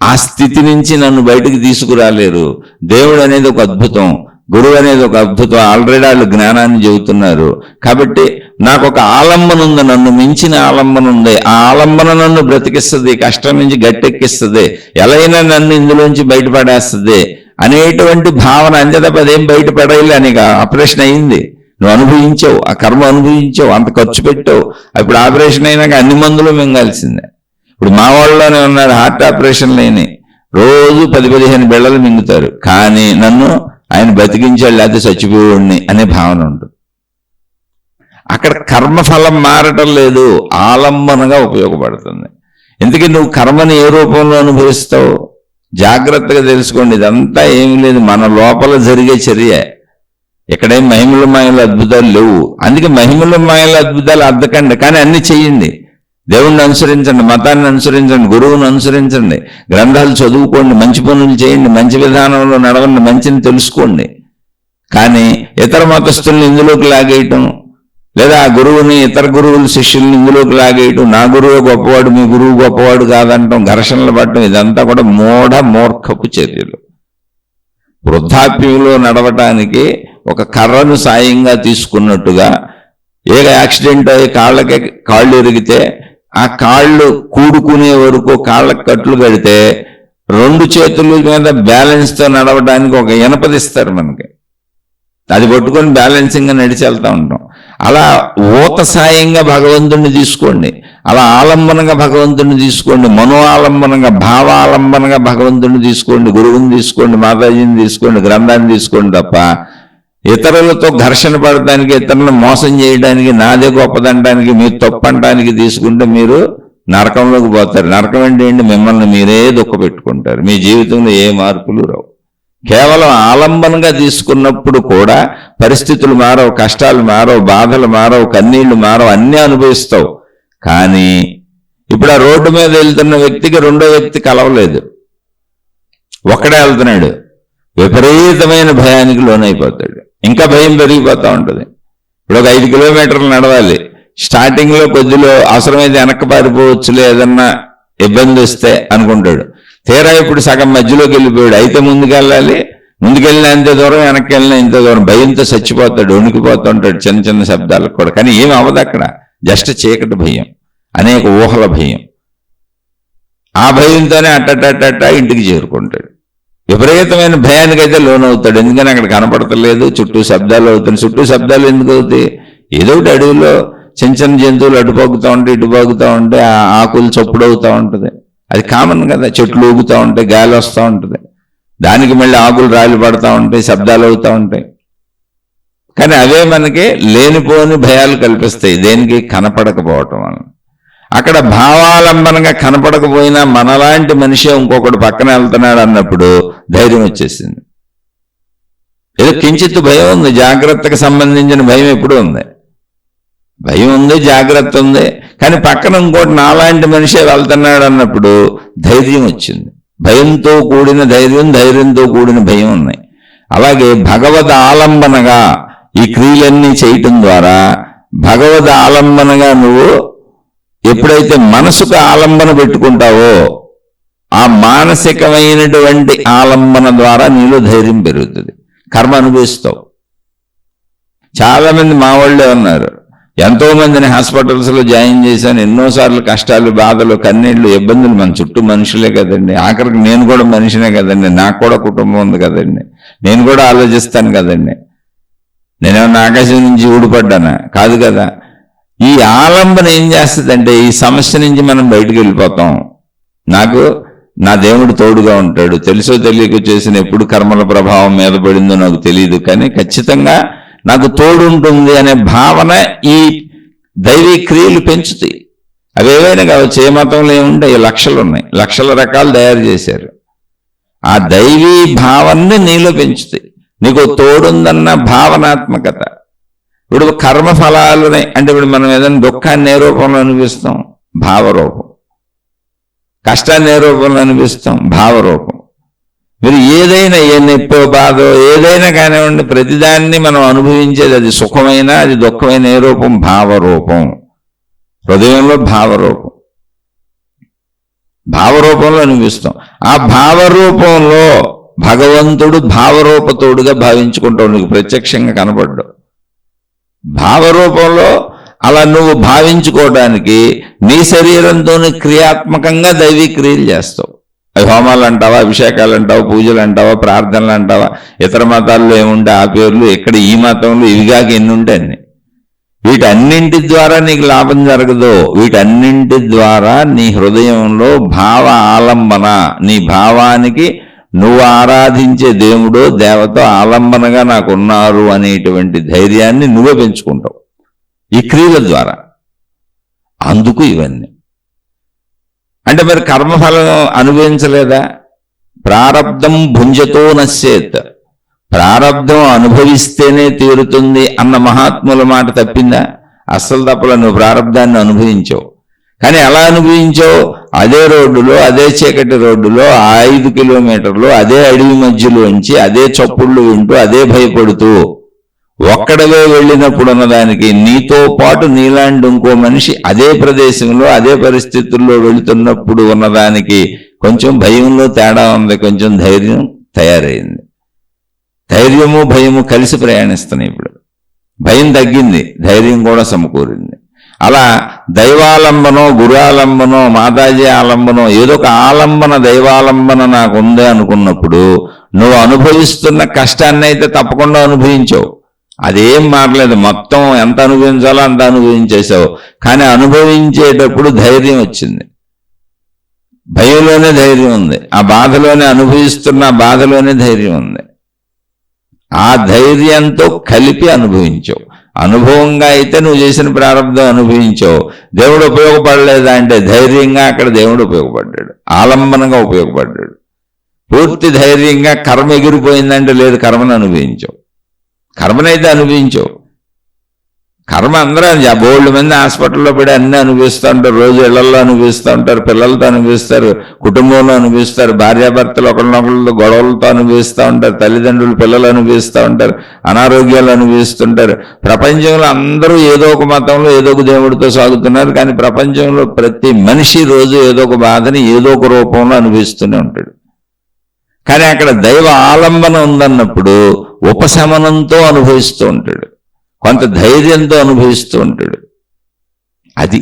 ఆ స్థితి నుంచి నన్ను బయటికి తీసుకురాలేరు. దేవుడు అనేది ఒక అద్భుతం, గురువు అనేది ఒక అద్భుతం. ఆల్రెడీ వాళ్ళు జ్ఞానాన్ని చెబుతున్నారు. కాబట్టి నాకు ఒక ఆలంబన ఉంది, నన్ను మించిన ఆలంబన ఉంది. ఆ ఆలంబన నన్ను బ్రతికిస్తుంది, కష్టం నుంచి గట్టెక్కిస్తుంది, ఎలా అయినా నన్ను ఇందులోంచి బయటపడేస్తుంది అనేటువంటి భావన. అంతే తప్ప అదేం బయటపడేయాలి అని ఆపరేషన్ అయింది, నువ్వు అనుభవించావు, ఆ కర్మ అనుభవించావు, అంత ఖర్చు పెట్టావు. ఇప్పుడు ఆపరేషన్ అయినాక అన్ని మందులు మింగాల్సిందే. ఇప్పుడు మా వాళ్ళలోనే ఉన్నారు హార్ట్ ఆపరేషన్ లేని, రోజు 10-15 బిళ్ళలు మింగుతారు. కానీ నన్ను ఆయన బతికించాడు, లేకపోతే చచ్చిపోయాడిని అనే భావన ఉంటుంది. అక్కడ కర్మఫలం మారటం లేదు, ఆలంబనగా ఉపయోగపడుతుంది. ఎందుకంటే నువ్వు కర్మని ఏ రూపంలో అనుభవిస్తావు జాగ్రత్తగా తెలుసుకోండి. ఇదంతా ఏమీ లేదు, మన లోపల జరిగే చర్య. ఇక్కడేం మహిమల మాయల అద్భుతాలు లేవు. అందుకే మహిమల మాయల అద్భుతాలు అద్దకండి, కానీ అన్ని చెయ్యండి. దేవుణ్ణి అనుసరించండి, మతాన్ని అనుసరించండి, గురువుని అనుసరించండి, గ్రంథాలు చదువుకోండి, మంచి పనులు చేయండి, మంచి విధానంలో నడవండి, మంచిని తెలుసుకోండి. కానీ ఇతర మతస్థుల్ని ఇందులోకి లాగేయటం, లేదా ఆ గురువుని, ఇతర గురువుల శిష్యుల్ని ఇందులోకి లాగేయటం, నా గురువు గొప్పవాడు, మీ గురువు గొప్పవాడు కాదంటాం, ఘర్షణలు పడటం, ఇదంతా కూడా మూర్ఖపు చర్యలు. వృద్ధాప్యంలో నడవటానికి ఒక కర్రను సాయంగా తీసుకున్నట్టుగా, ఏ యాక్సిడెంట్ అయ్యి కాళ్ళు ఎరిగితే ఆ కాళ్ళు కూడుకునే వరకు కాళ్ళకు కట్లు కడితే 2 చేతుల మీద బ్యాలెన్స్తో నడవడానికి ఒక ఇనపదిస్తారు మనకి, అది పట్టుకొని బ్యాలెన్సింగ్గా నడిచి వెళ్తూ ఉంటాం. అలా ఊత సాయంగా భగవంతుడిని తీసుకోండి, అలా ఆలంబనగా భగవంతుడిని తీసుకోండి, మనో ఆలంబనంగా, భావాలంబనగా భగవంతుడిని తీసుకోండి, గురువుని తీసుకోండి, మాతాజీని తీసుకోండి, గ్రంథాన్ని తీసుకోండి. తప్ప ఇతరులతో ఘర్షణ పడటానికి, ఇతరులను మోసం చేయడానికి, నాదే గొప్పదంటానికి, మీరు తప్పంటానికి తీసుకుంటే మీరు నరకంలోకి పోతారు. నరకం ఏంటి? మిమ్మల్ని మీరే దుఃఖ పెట్టుకుంటారు, మీ జీవితంలో ఏ మార్పులు రావు. కేవలం ఆలంబనగా తీసుకున్నప్పుడు కూడా పరిస్థితులు మారవు, కష్టాలు మారవు, బాధలు మారవు, కన్నీళ్లు మారవు, అన్నీ అనుభవిస్తావు. కానీ ఇప్పుడు ఆ రోడ్డు మీద వెళ్తున్న వ్యక్తికి రెండో వ్యక్తి కలవలేదు, ఒక్కడే వెళ్తున్నాడు, విపరీతమైన భయానికి లోనైపోతాడు, ఇంకా భయం పెరిగిపోతూ ఉంటుంది. ఇప్పుడు ఒక 5 కిలోమీటర్లు నడవాలి, స్టార్టింగ్లో కొద్దిలో అవసరమైతే వెనక్కి పారిపోవచ్చులే, ఏదన్నా ఇబ్బంది వస్తే అనుకుంటాడు. తీరా ఇప్పుడు సగం మధ్యలోకి వెళ్ళిపోయాడు. అయితే ముందుకెళ్ళాలి, ముందుకెళ్ళిన అంతే దూరం, వెనక్కి వెళ్ళిన ఇంత దూరం, భయంతో చచ్చిపోతాడు, వణికిపోతూ ఉంటాడు చిన్న చిన్న శబ్దాలకు కూడా. కానీ ఏం అవ్వదు అక్కడ, జస్ట్ చీకటి భయం, అనేక ఊహల భయం. ఆ భయంతోనే అట్టటట్ట ఇంటికి చేరుకుంటాడు. విపరీతమైన భయానికైతే లోనవుతాడు. ఎందుకని అక్కడ కనపడతలేదు, చుట్టూ శబ్దాలు అవుతాయి. చుట్టూ శబ్దాలు ఎందుకు అవుతాయి? ఏదో ఒకటి అడవిలో చిన్న చిన్న జంతువులు అటుపోగుతూ ఉంటాయి, ఇటుపోగుతూ ఉంటాయి, ఆ ఆకులు చప్పుడు అవుతూ ఉంటుంది, అది కామన్ కదా. చెట్లు ఊగుతూ ఉంటాయి, గాలి వస్తూ ఉంటుంది, దానికి మళ్ళీ ఆకులు రాళ్ళు పడుతూ ఉంటాయి, శబ్దాలు అవుతూ ఉంటాయి. కానీ అవే మనకి లేనిపోని భయాలు కల్పిస్తాయి, దేనికి? కనపడకపోవటం వలన. అక్కడ భావాలంబనంగా కనపడకపోయినా మనలాంటి మనిషి ఇంకొకటి పక్కన వెళ్తున్నాడు అన్నప్పుడు ధైర్యం వచ్చేసింది. ఏదో కించిత్తు భయం ఉంది, జాగ్రత్తకు సంబంధించిన భయం ఎప్పుడూ ఉంది, భయం ఉంది, జాగ్రత్త ఉంది. కానీ పక్కన ఇంకోటి నాలాంటి మనిషే వెళ్తున్నాడు అన్నప్పుడు ధైర్యం వచ్చింది. భయంతో కూడిన ధైర్యం, ధైర్యంతో కూడిన భయం ఉన్నాయి. అలాగే భగవద్ ఆలంబనగా ఈ క్రియలన్నీ చేయటం ద్వారా భగవద్ ఆలంబనగా నువ్వు ఎప్పుడైతే మనసుకు ఆలంబన పెట్టుకుంటావో ఆ మానసికమైనటువంటి ఆలంబన ద్వారా నీలో ధైర్యం పెరుగుతుంది, కర్మ అనుభవిస్తావు. చాలా మంది మా వాళ్ళే ఉన్నారు, ఎంతో మందిని హాస్పిటల్స్లో జాయిన్ చేశాను, ఎన్నోసార్లు కష్టాలు, బాధలు, కన్నీళ్లు, ఇబ్బందులు. మన చుట్టూ మనుషులే కదండి, ఆఖరికి నేను కూడా మనిషినే కదండి, నాకు కూడా కుటుంబం ఉంది కదండి, నేను కూడా ఆలోచిస్తాను కదండి. నేనేమన్నా ఆకాశం నుంచి ఊడిపడ్డానా? కాదు కదా. ఈ ఆలంబన ఏం చేస్తుందంటే ఈ సమస్య నుంచి మనం బయటకు వెళ్ళిపోతాం. నాకు నా దేవుడు తోడుగా ఉంటాడు, తెలుసో తెలియక చేసిన ఎప్పుడు కర్మల ప్రభావం మీద పడిందో నాకు తెలియదు, కానీ ఖచ్చితంగా నాకు తోడు ఉంటుంది అనే భావన ఈ దైవీ క్రియలు పెంచుతాయి. అవి ఏవైనా కావచ్చు, ఏ మతంలో ఏముంటాయి, లక్షలు ఉన్నాయి, లక్షల రకాలు తయారు చేశారు. ఆ దైవీ భావాన్ని నీలో పెంచుతాయి, నీకు తోడుందన్న భావనాత్మకత. ఇప్పుడు కర్మ ఫలాలని అంటే ఇప్పుడు మనం ఏదైనా దుఃఖాన్ని ఏ రూపంలో అనిపిస్తాం, భావరూపం. కష్టాన్ని ఏ రూపంలో అనిపిస్తాం, భావరూపం. మీరు ఏదైనా, ఏ నొప్పో బాధో ఏదైనా కానివ్వండి, ప్రతిదాన్ని మనం అనుభవించేది, అది సుఖమైన అది దుఃఖమైన ఏ రూపం, భావరూపం. హృదయంలో భావరూపం, భావరూపంలో అనిపిస్తాం. ఆ భావరూపంలో భగవంతుడు భావరూపతోడుగా భావించుకుంటావు, నీకు ప్రత్యక్షంగా కనపడ్డావు. భావరూపంలో అలా నువ్వు భావించుకోవడానికి నీ శరీరంతోని క్రియాత్మకంగా దైవీ క్రియలు చేస్తావు. అవి హోమాలు అంటావా, అభిషేకాలు అంటావా, పూజలు అంటావా, ప్రార్థనలు అంటావా, ఇతర మతాల్లో ఏముంటే ఆ పేర్లు, ఇక్కడ ఈ మతంలో ఇవిగాక ఎన్ని ఉంటే అన్ని. వీటన్నింటి ద్వారా నీకు లాభం జరగదు. వీటన్నింటి ద్వారా నీ హృదయంలో భావ ఆలంబన, నీ భావానికి నువ్వు ఆరాధించే దేవుడో దేవతో ఆలంబనగా నాకు ఉన్నారు అనేటువంటి ధైర్యాన్ని నువ్వే పెంచుకుంటావు ఈ క్రియల ద్వారా. అందుకు ఇవన్నీ. అంటే మరి కర్మఫలం అనుభవించలేదా? ప్రారబ్ధం భుంజతో నశ్యేత్, ప్రారబ్ధం అనుభవిస్తేనే తీరుతుంది అన్న మహాత్ముల మాట తప్పిందా? అస్సలు తప్పలా. నువ్వు ప్రారబ్ధాన్ని అనుభవించావు, కానీ ఎలా అనుభవించావు? అదే రోడ్డులో, అదే చీకటి రోడ్డులో 5 కిలోమీటర్లు అదే అడవి మధ్యలోంచి అదే చప్పుళ్ళు వింటూ అదే భయపడుతూ ఒక్కడవే వెళ్ళినప్పుడు ఉన్నదానికి నీతో పాటు నీలాంటి ఇంకో మనిషి అదే ప్రదేశంలో అదే పరిస్థితుల్లో వెళుతున్నప్పుడు ఉన్నదానికి కొంచెం భయంలో తేడా ఉంది, కొంచెం ధైర్యం తయారైంది. ధైర్యము భయము కలిసి ప్రయాణిస్తున్నాయి. ఇప్పుడు భయం తగ్గింది, ధైర్యం కూడా సమకూరింది. అలా దైవాలంబనో, గురాలంబనో, మాతాజీ ఆలంబనో, ఏదో ఒక ఆలంబన, దైవాలంబన నాకు ఉంది అనుకున్నప్పుడు నువ్వు అనుభవిస్తున్న కష్టాన్ని అయితే తప్పకుండా అనుభవించావు, అదేం మారలేదు. మొత్తం ఎంత అనుభవించాలో అంత అనుభవించేసావు. కానీ అనుభవించేటప్పుడు ధైర్యం వచ్చింది, భయంలోనే ధైర్యం ఉంది, ఆ బాధలోనే అనుభవిస్తున్న బాధలోనే ధైర్యం ఉంది. ఆ ధైర్యంతో కలిపి అనుభవించావు. అనుభవంగా అయితే నువ్వు చేసిన ప్రారంభం అనుభవించావు. దేవుడు ఉపయోగపడలేదా అంటే ధైర్యంగా అక్కడ దేవుడు ఉపయోగపడ్డాడు, ఆలంబనంగా ఉపయోగపడ్డాడు. పూర్తి ధైర్యంగా కర్మ ఎగిరిపోయిందంటే లేదు, కర్మను అనుభవించావు. కర్మనైతే అనుభవించావు. కర్మ అందరూ బోల్డ్ మంది హాస్పిటల్లో పడి అన్నీ అనుభవిస్తూ ఉంటారు, రోజు ఇళ్లలో అనుభవిస్తూ ఉంటారు, పిల్లలతో అనుభవిస్తారు, కుటుంబంలో అనుభవిస్తారు, భార్యాభర్తలు ఒకరినొకరితో గొడవలతో అనుభవిస్తూ ఉంటారు, తల్లిదండ్రులు పిల్లలు అనుభవిస్తూ ఉంటారు, అనారోగ్యాలు అనుభవిస్తుంటారు. ప్రపంచంలో అందరూ ఏదో ఒక మతంలో ఏదో ఒక దేవుడితో సాగుతున్నారు, కానీ ప్రపంచంలో ప్రతి మనిషి రోజు ఏదో ఒక బాధని ఏదో ఒక రూపంలో అనుభవిస్తూనే ఉంటాడు. కానీ అక్కడ దైవ ఆలంబన ఉందన్నప్పుడు ఉపశమనంతో అనుభవిస్తూ ఉంటాడు, కొంత ధైర్యంతో అనుభవిస్తూ ఉంటాడు. అది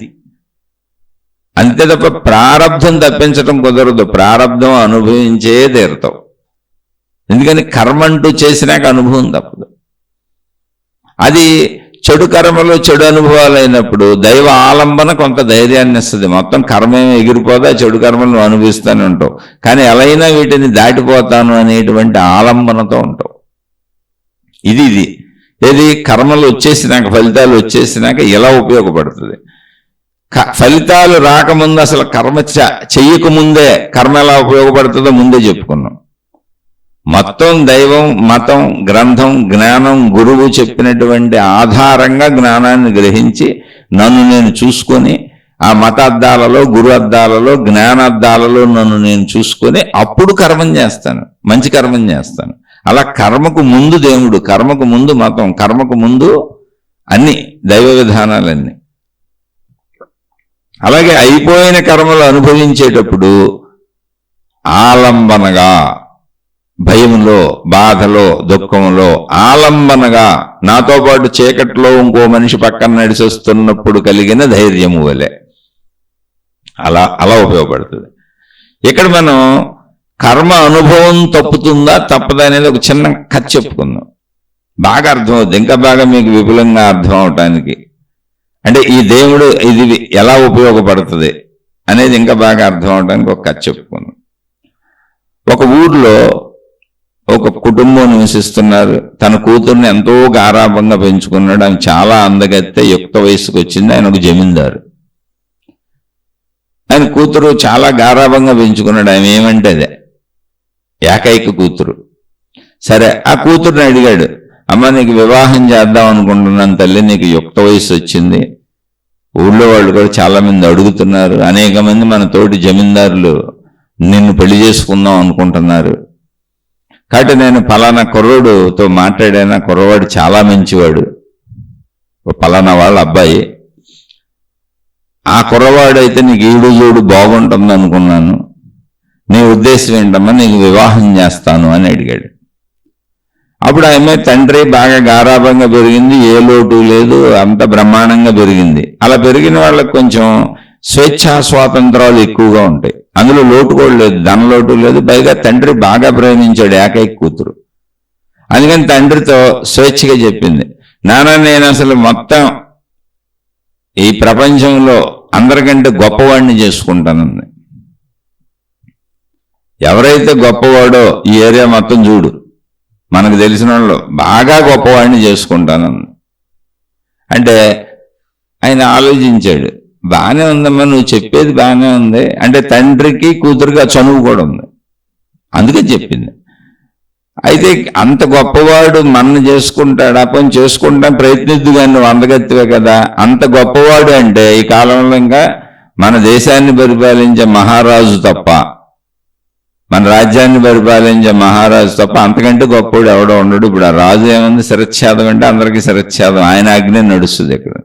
అంతే తప్ప ప్రారబ్ధం తప్పించడం కుదరదు. ప్రారబ్ధం అనుభవించే తీరుతావు. ఎందుకని కర్మ అంటూ చేసినాక అనుభవం తప్పదు. అది చెడు కర్మలో చెడు అనుభవాలు అయినప్పుడు దైవ ఆలంబన కొంత ధైర్యాన్ని ఇస్తుంది. మొత్తం కర్మేమో ఎగిరిపోదా, చెడు కర్మలను అనుభవిస్తూనే ఉంటావు, కానీ ఎలా అయినా వీటిని దాటిపోతాను అనేటువంటి ఆలంబనతో ఉంటావు. ఇది ఏది కర్మలు వచ్చేసినాక, ఫలితాలు వచ్చేసినాక ఎలా ఉపయోగపడుతుంది. ఫలితాలు రాకముందు అసలు కర్మ చెయ్యకముందే కర్మ ఎలా ఉపయోగపడుతుందో ముందే చెప్పుకున్నాం. మొత్తం దైవం, మతం, గ్రంథం, జ్ఞానం, గురువు చెప్పినటువంటి ఆధారంగా జ్ఞానాన్ని గ్రహించి నన్ను నేను చూసుకొని ఆ మత అద్దాలలో, గురు అద్దాలలో, జ్ఞానాద్దాలలో నన్ను నేను చూసుకొని అప్పుడు కర్మం చేస్తాను, మంచి కర్మం చేస్తాను. అలా కర్మకు ముందు దేవుడు, కర్మకు ముందు మతం, కర్మకు ముందు అన్ని దైవ విధానాలన్నీ. అలాగే అయిపోయిన కర్మలు అనుభవించేటప్పుడు ఆలంబనగా, భయంలో, బాధలో, దుఃఖంలో ఆలంబనగా, నాతో పాటు చీకట్లో ఇంకో మనిషి పక్కన నడిచొస్తున్నప్పుడు కలిగిన ధైర్యము వలె అలా ఉపయోగపడుతుంది. ఇక్కడ మనం కర్మ అనుభవం తప్పుతుందా తప్పదా అనేది ఒక చిన్న కథ చెప్పుకుందాం, బాగా అర్థమవుతుంది, ఇంకా బాగా మీకు విపులంగా అర్థం అవటానికి. అంటే ఈ దేవుడు ఇది ఎలా ఉపయోగపడుతుంది అనేది ఇంకా బాగా అర్థం అవడానికి ఒక కథ చెప్పుకుందాం. ఒక ఊర్లో ఒక కుటుంబం నివసిస్తున్నారు. తన కూతుర్ని ఎంతో గారాభంగా పెంచుకున్నాడు. ఆమె చాలా అందగత్తె, యుక్త వయసుకు వచ్చింది. ఆయన ఒక జమీందారు. ఆయన కూతురు చాలా గారాభంగా పెంచుకున్నాడు. ఆమె ఏమంటే అదే, ఏకైక కూతురు. సరే, ఆ కూతుర్ని అడిగాడు, అమ్మ నీకు వివాహం చేద్దాం అనుకుంటున్నాను తల్లి, నీకు యుక్త వయసు వచ్చింది, ఊళ్ళో వాళ్ళు కూడా చాలా మంది అడుగుతున్నారు, అనేక మంది మన తోటి జమీందారులు నిన్ను పెళ్లి చేసుకుందాం అనుకుంటున్నారు, కాబట్టి నేను పలానా కుర్రోడుతో మాట్లాడాను, కుర్రవాడు చాలా మంచివాడు, పలానా వాళ్ళ అబ్బాయి, ఆ కుర్రవాడైతే నీకు ఈడు జోడు బాగుంటుంది అనుకున్నాను, నీ ఉద్దేశం ఏంటమ్మా, నీకు వివాహం చేస్తాను అని అడిగాడు. అప్పుడు ఆమె తండ్రి బాగా గారాభంగా పెరిగింది, ఏ లోటు లేదు, అంత బ్రహ్మాండంగా పెరిగింది. అలా పెరిగిన వాళ్ళకి కొంచెం స్వేచ్ఛా స్వాతంత్రాలు ఎక్కువగా ఉంటాయి, అందులో లోటు కూడా లేదు, ధన లోటు లేదు. పైగా తండ్రి బాగా ప్రేమించాడు ఏకైక కూతురు. అందుకని తండ్రితో స్వేచ్ఛగా చెప్పింది, నాన్న నేను అసలు మొత్తం ఈ ప్రపంచంలో అందరికంటే గొప్పవాడిని చేసుకుంటానంది. ఎవరైతే గొప్పవాడో ఈ ఏరియా మొత్తం చూడు, మనకు తెలిసిన వాళ్ళు బాగా గొప్పవాడిని చేసుకుంటానంది. అంటే ఆయన ఆలోచించాడు, బాగానే ఉందమ్మా, నువ్వు చెప్పేది బాగానే ఉంది, అంటే తండ్రికి కూతురికి ఆ చనువు కూడా ఉంది, అందుకే చెప్పింది. అయితే అంత గొప్పవాడు మన చేసుకుంటాడు, అప్పని చేసుకుంటాం ప్రయత్నిద్దు కానీ నువ్వు అందగత్తివే కదా, అంత గొప్పవాడు అంటే ఈ కాలంలో ఇంకా మన దేశాన్ని పరిపాలించే మహారాజు తప్ప, మన రాజ్యాన్ని పరిపాలించే మహారాజు తప్ప అంతకంటే గొప్పవాడు ఎవడో ఉండడు. ఇప్పుడు ఆ రాజు ఏముంది, శిరచ్ఛేదం అంటే అందరికీ శిరచ్ఛేదం, ఆయన ఆజ్ఞ నడుస్తుంది ఇక్కడ,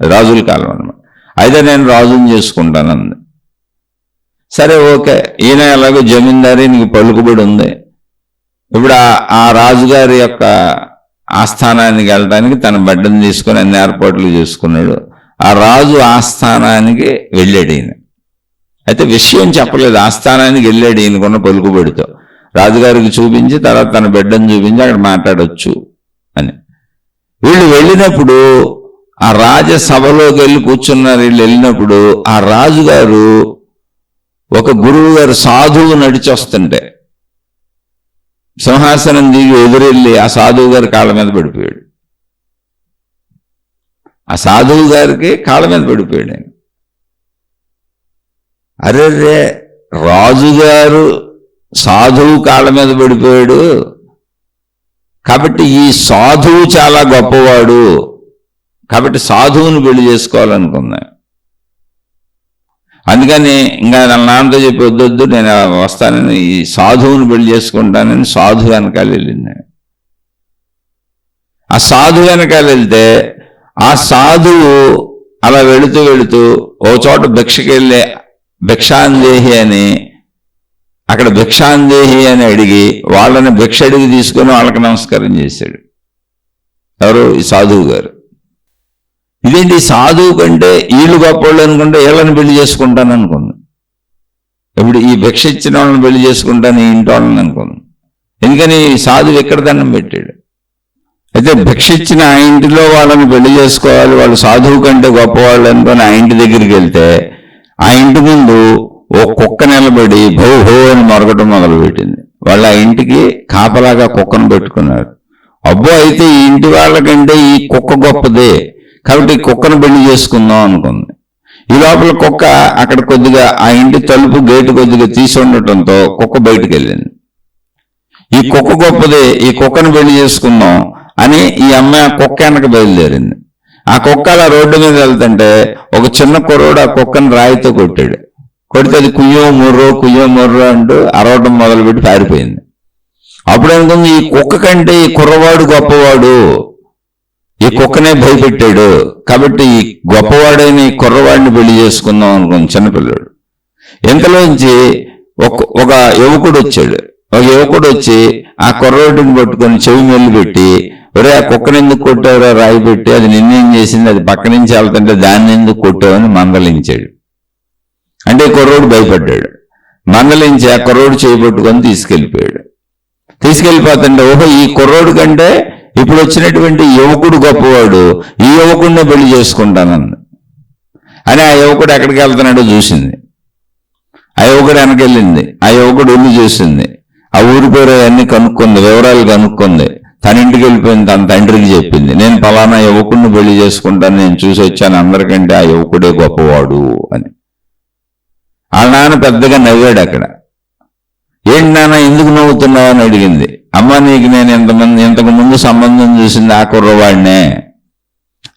రాజుల కాలం అన్నమాట. అయితే నేను రాజుని చేసుకుంటానంది. సరే ఓకే, ఈయన ఎలాగో జమీందారీ, నీకు పలుకుబడి ఉంది. ఇప్పుడు ఆ రాజుగారి యొక్క ఆస్థానానికి వెళ్ళడానికి తన బిడ్డను తీసుకొని అన్ని ఏర్పాట్లు చేసుకున్నాడు. ఆ రాజు ఆస్థానానికి వెళ్ళాడు ఈయన. అయితే విషయం చెప్పలేదు, ఆస్థానానికి వెళ్ళాడు ఈయనకున్న పలుకుబడితో. రాజుగారికి చూపించి తర్వాత తన బిడ్డను చూపించి అక్కడ మాట్లాడొచ్చు అని. వీళ్ళు వెళ్ళినప్పుడు ఆ రాజసభలోకి వెళ్ళి కూర్చున్నారు. వీళ్ళు వెళ్ళినప్పుడు ఆ రాజుగారు ఒక గురువు గారు సాధువు నడిచి వస్తుంటే సింహాసనం దిగి ఎదురెళ్ళి ఆ సాధువు గారి కాళ్ళ మీద పడిపోయాడు. ఆ సాధువు గారికి కాళ్ళ మీద పడిపోయాడు ఆయన. అరే రాజుగారు సాధువు కాళ్ళ మీద పడిపోయాడు, కాబట్టి ఈ సాధువు చాలా గొప్పవాడు, కాబట్టి సాధువుని పెళ్లి చేసుకోవాలనుకున్నా. అందుకని ఇంకా నా నాన్నతో చెప్పి వద్దొద్దు, నేను వస్తానని ఈ సాధువుని పెళ్లి చేసుకుంటానని సాధువు వెనకాల వెళ్ళింది. ఆ సాధువు వెనకాల వెళ్తే ఆ సాధువు అలా వెళుతూ వెళుతూ ఓ చోట భిక్షకి వెళ్ళే భిక్షాందేహి అని, అక్కడ భిక్షాందేహి అని అడిగి వాళ్ళని భిక్ష అడిగి తీసుకొని వాళ్ళకి నమస్కారం చేశాడు. ఎవరు? ఈ సాధువు గారు. ఇదేంటి, సాధువు కంటే వీళ్ళు గొప్పవాళ్ళు అనుకుంటే వీళ్ళని పెళ్లి చేసుకుంటాను అనుకుంది. ఇప్పుడు ఈ భిక్ష ఇచ్చిన వాళ్ళని పెళ్లి చేసుకుంటాను ఈ ఇంటి వాళ్ళని అనుకుంది. ఎందుకని సాధువు ఎక్కడ దండం పెట్టాడు. అయితే భిక్ష ఇచ్చిన ఆ ఇంటిలో వాళ్ళని పెళ్లి చేసుకోవాలి, వాళ్ళు సాధువు కంటే గొప్పవాళ్ళు అనుకొని ఆ ఇంటి దగ్గరికి వెళ్తే ఆ ఇంటి ముందు ఓ కుక్క నిలబడి భో హో అని మొరగటం మొదలుపెట్టింది. వాళ్ళు ఆ ఇంటికి కాపలాగా కుక్కను పెట్టుకున్నారు. అబ్బో, అయితే ఈ ఇంటి వాళ్ళకంటే ఈ కుక్క గొప్పదే, కాబట్టి ఈ కుక్కను పెళ్లి చేసుకుందాం అనుకుంది. ఈ లోపల కుక్క అక్కడ కొద్దిగా ఆ ఇంటి తలుపు గేటు కొద్దిగా తీసి ఉండటంతో కుక్క బయటికి వెళ్ళింది. ఈ కుక్క గొప్పదే, ఈ కుక్కను పెళ్లి చేసుకుందాం అని ఈ అమ్మాయి ఆ కుక్క వెనక బయలుదేరింది. ఆ కుక్క అలా రోడ్డు మీద వెళ్తుంటే ఒక చిన్న కుర్రోడు ఆ కుక్కను రాయితో కొట్టాడు. కొడితే అది కుయ్యో ముర్రో అంటూ అరవటం మొదలుపెట్టి పారిపోయింది. అప్పుడు అనుకుంది, ఈ కుక్క కంటే ఈ కుర్రవాడు గొప్పవాడు, ఈ కుక్కనే భయపెట్టాడు, కాబట్టి ఈ గొప్పవాడైన ఈ కుర్రవాడిని పెళ్లి చేసుకుందాం అనుకుంది చిన్నపిల్లడు. ఇంతలోంచి ఒక యువకుడు వచ్చాడు. ఒక యువకుడు వచ్చి ఆ కుర్రోడిని పట్టుకొని చెవి మెల్లి పెట్టి, ఒరే ఆ కుక్కని ఎందుకు కొట్టావురా రాయి పెట్టి, అది నిన్నేం చేసింది, అది పక్క నుంచి వెళ్తుంటే దాన్ని ఎందుకు కొట్టావని మందలించాడు. అంటే కుర్రోడు భయపడ్డాడు. మందలించి ఆ కుర్రోడు చేయి పట్టుకొని తీసుకెళ్ళిపోతుంటే ఓహో ఈ కుర్రోడు కంటే ఇప్పుడు వచ్చినటువంటి యువకుడు గొప్పవాడు, ఈ యువకుడినే పెళ్లి చేసుకుంటానన్న అని ఆ యువకుడు ఎక్కడికి వెళ్తున్నాడో చూసింది. ఆ యువకుడు వెనకెళ్ళింది. ఆ యువకుడు ఇల్లు చూసింది. ఆ ఊరి పేరు అన్ని కనుక్కుంది, వివరాలు కనుక్కుంది. తన ఇంటికి వెళ్ళిపోయింది. తన తండ్రికి చెప్పింది, నేను పలానా యువకుడిని పెళ్లి చేసుకుంటాను, నేను చూసి వచ్చాను, అందరికంటే ఆ యువకుడే గొప్పవాడు అని. ఆ నాన్న పెద్దగా నవ్వాడు. అక్కడ ఏంటి నాన్న ఎందుకు నవ్వుతున్నావు అని అడిగింది. అమ్మ నీకు నేను ఇంతకు ముందు సంబంధం చూసింది ఆ కుర్రవాడినే,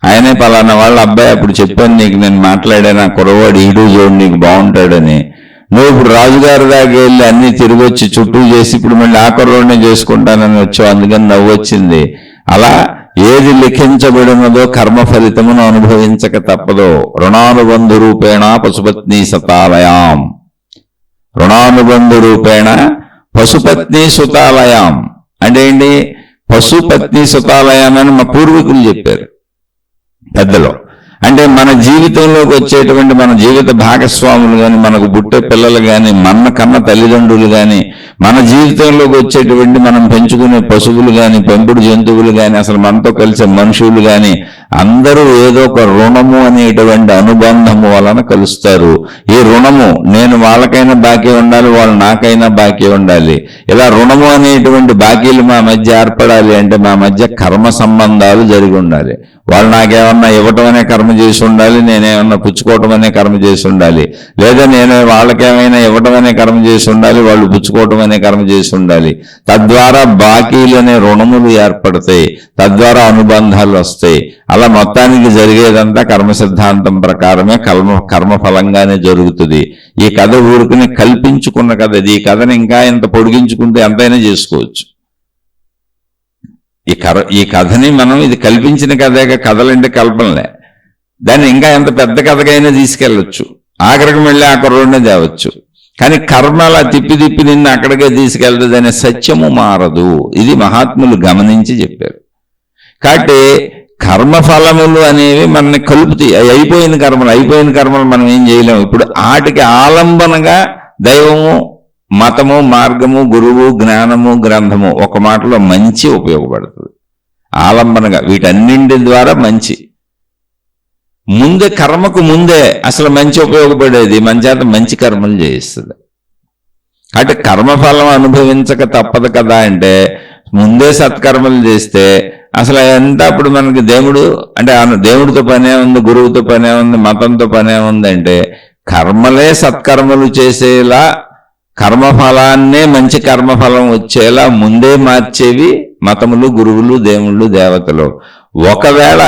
ఆయనే పలానా వాళ్ళ అబ్బాయి, అప్పుడు చెప్పాను నీకు, నేను మాట్లాడాను, ఆ కుర్రవాడు ఈడు జోడు నీకు బాగుంటాడని. నువ్వు ఇప్పుడు రాజుగారి దాకా వెళ్ళి అన్ని తిరిగి వచ్చి చుట్టూ చేసి ఇప్పుడు మళ్ళీ ఆ కుర్రవాడినే చేసుకుంటానని వచ్చావు, అందుకని నవ్వు వచ్చింది. అలా ఏది లిఖించబడినదో కర్మ ఫలితమును అనుభవించక తప్పదో. రుణానుబంధు రూపేణ పశుపత్ని సతాలయాం, రుణానుబంధు రూపేణ పశుపత్ని సుతాలయాం అంటే ఏంటి? పశుపత్ని సుతాలయాం అని మా పూర్వీకులు చెప్పారు పెద్దలో. అంటే మన జీవితంలోకి వచ్చేటువంటి మన జీవిత భాగస్వాములు కానీ, మనకు పుట్టే పిల్లలు కానీ, మన కన్న తల్లిదండ్రులు కానీ, మన జీవితంలోకి వచ్చేటువంటి మనం పెంచుకునే పశువులు కానీ, పెంపుడు జంతువులు కానీ, అసలు మనతో కలిసే మనుషులు కానీ, అందరూ ఏదో ఒక రుణము అనేటువంటి అనుబంధము వలన కలుస్తారు. ఈ రుణము నేను వాళ్ళకైనా బాకీ ఉండాలి, వాళ్ళు నాకైనా బాకీ ఉండాలి. ఇలా రుణము అనేటువంటి బాకీలు మా మధ్య ఏర్పడాలి అంటే మా మధ్య కర్మ సంబంధాలు జరిగి ఉండాలి. వాళ్ళు నాకేమన్నా ఇవ్వటం అనే కర్మ చేసి ఉండాలి, నేనేమన్నా పుచ్చుకోవటం అనే కర్మ చేసి ఉండాలి. లేదా నేను వాళ్ళకేమైనా ఇవ్వటం అనే కర్మ చేసి ఉండాలి, వాళ్ళు పుచ్చుకోవటం అనే కర్మ చేసి ఉండాలి. తద్వారా బాకీలు అనే రుణములు ఏర్పడతాయి, తద్వారా అనుబంధాలు వస్తాయి. అలా మొత్తానికి జరిగేదంతా కర్మ సిద్ధాంతం ప్రకారమే కర్మఫలంగానే జరుగుతుంది. ఈ కథ ఊరుకుని కల్పించుకున్న కథ. ఈ కథని ఇంకా ఎంత పొడిగించుకుంటే ఎంతైనా చేసుకోవచ్చు. ఈ కథని మనం ఇది కల్పించిన కథే, కథలంటే కల్పనలే. దాన్ని ఇంకా ఎంత పెద్ద కథకైనా తీసుకెళ్ళొచ్చు, ఆఖరికి మళ్ళీ ఆ కుర్రోడ్నే తేవచ్చు. కానీ కర్మ అలా తిప్పి నిన్ను అక్కడికే తీసుకెళ్తుంది అనే సత్యము మారదు. ఇది మహాత్ములు గమనించి చెప్పారు. కాబట్టి కర్మఫలములు అనేవి మనల్ని కలుపుతాయి. అయిపోయిన కర్మలు మనం ఏం చేయలేము. ఇప్పుడు ఆటికి ఆలంబనగా దైవము, మతము, మార్గము, గురువు, జ్ఞానము, గ్రంథము, ఒక మాటలో మంచి ఉపయోగపడుతుంది. ఆలంబనగా వీటన్నింటి ద్వారా మంచి. ముందే కర్మకు ముందే అసలు మంచి ఉపయోగపడేది మన చేత మంచి కర్మలు చేయిస్తుంది. అంటే కర్మఫలం అనుభవించక తప్పదు కదా అంటే ముందే సత్కర్మలు చేస్తే అసలు ఎంత అప్పుడు మనకి దేవుడు అంటే దేవుడితో పనే ఉంది, గురువుతో పనే ఉంది, మతంతో పనే ఉంది. అంటే కర్మలే సత్కర్మలు చేసేలా, కర్మఫలాన్నే మంచి కర్మఫలం వచ్చేలా ముందే మార్చేవి మతములు, గురువులు, దేవుళ్ళు, దేవతలు. ఒకవేళ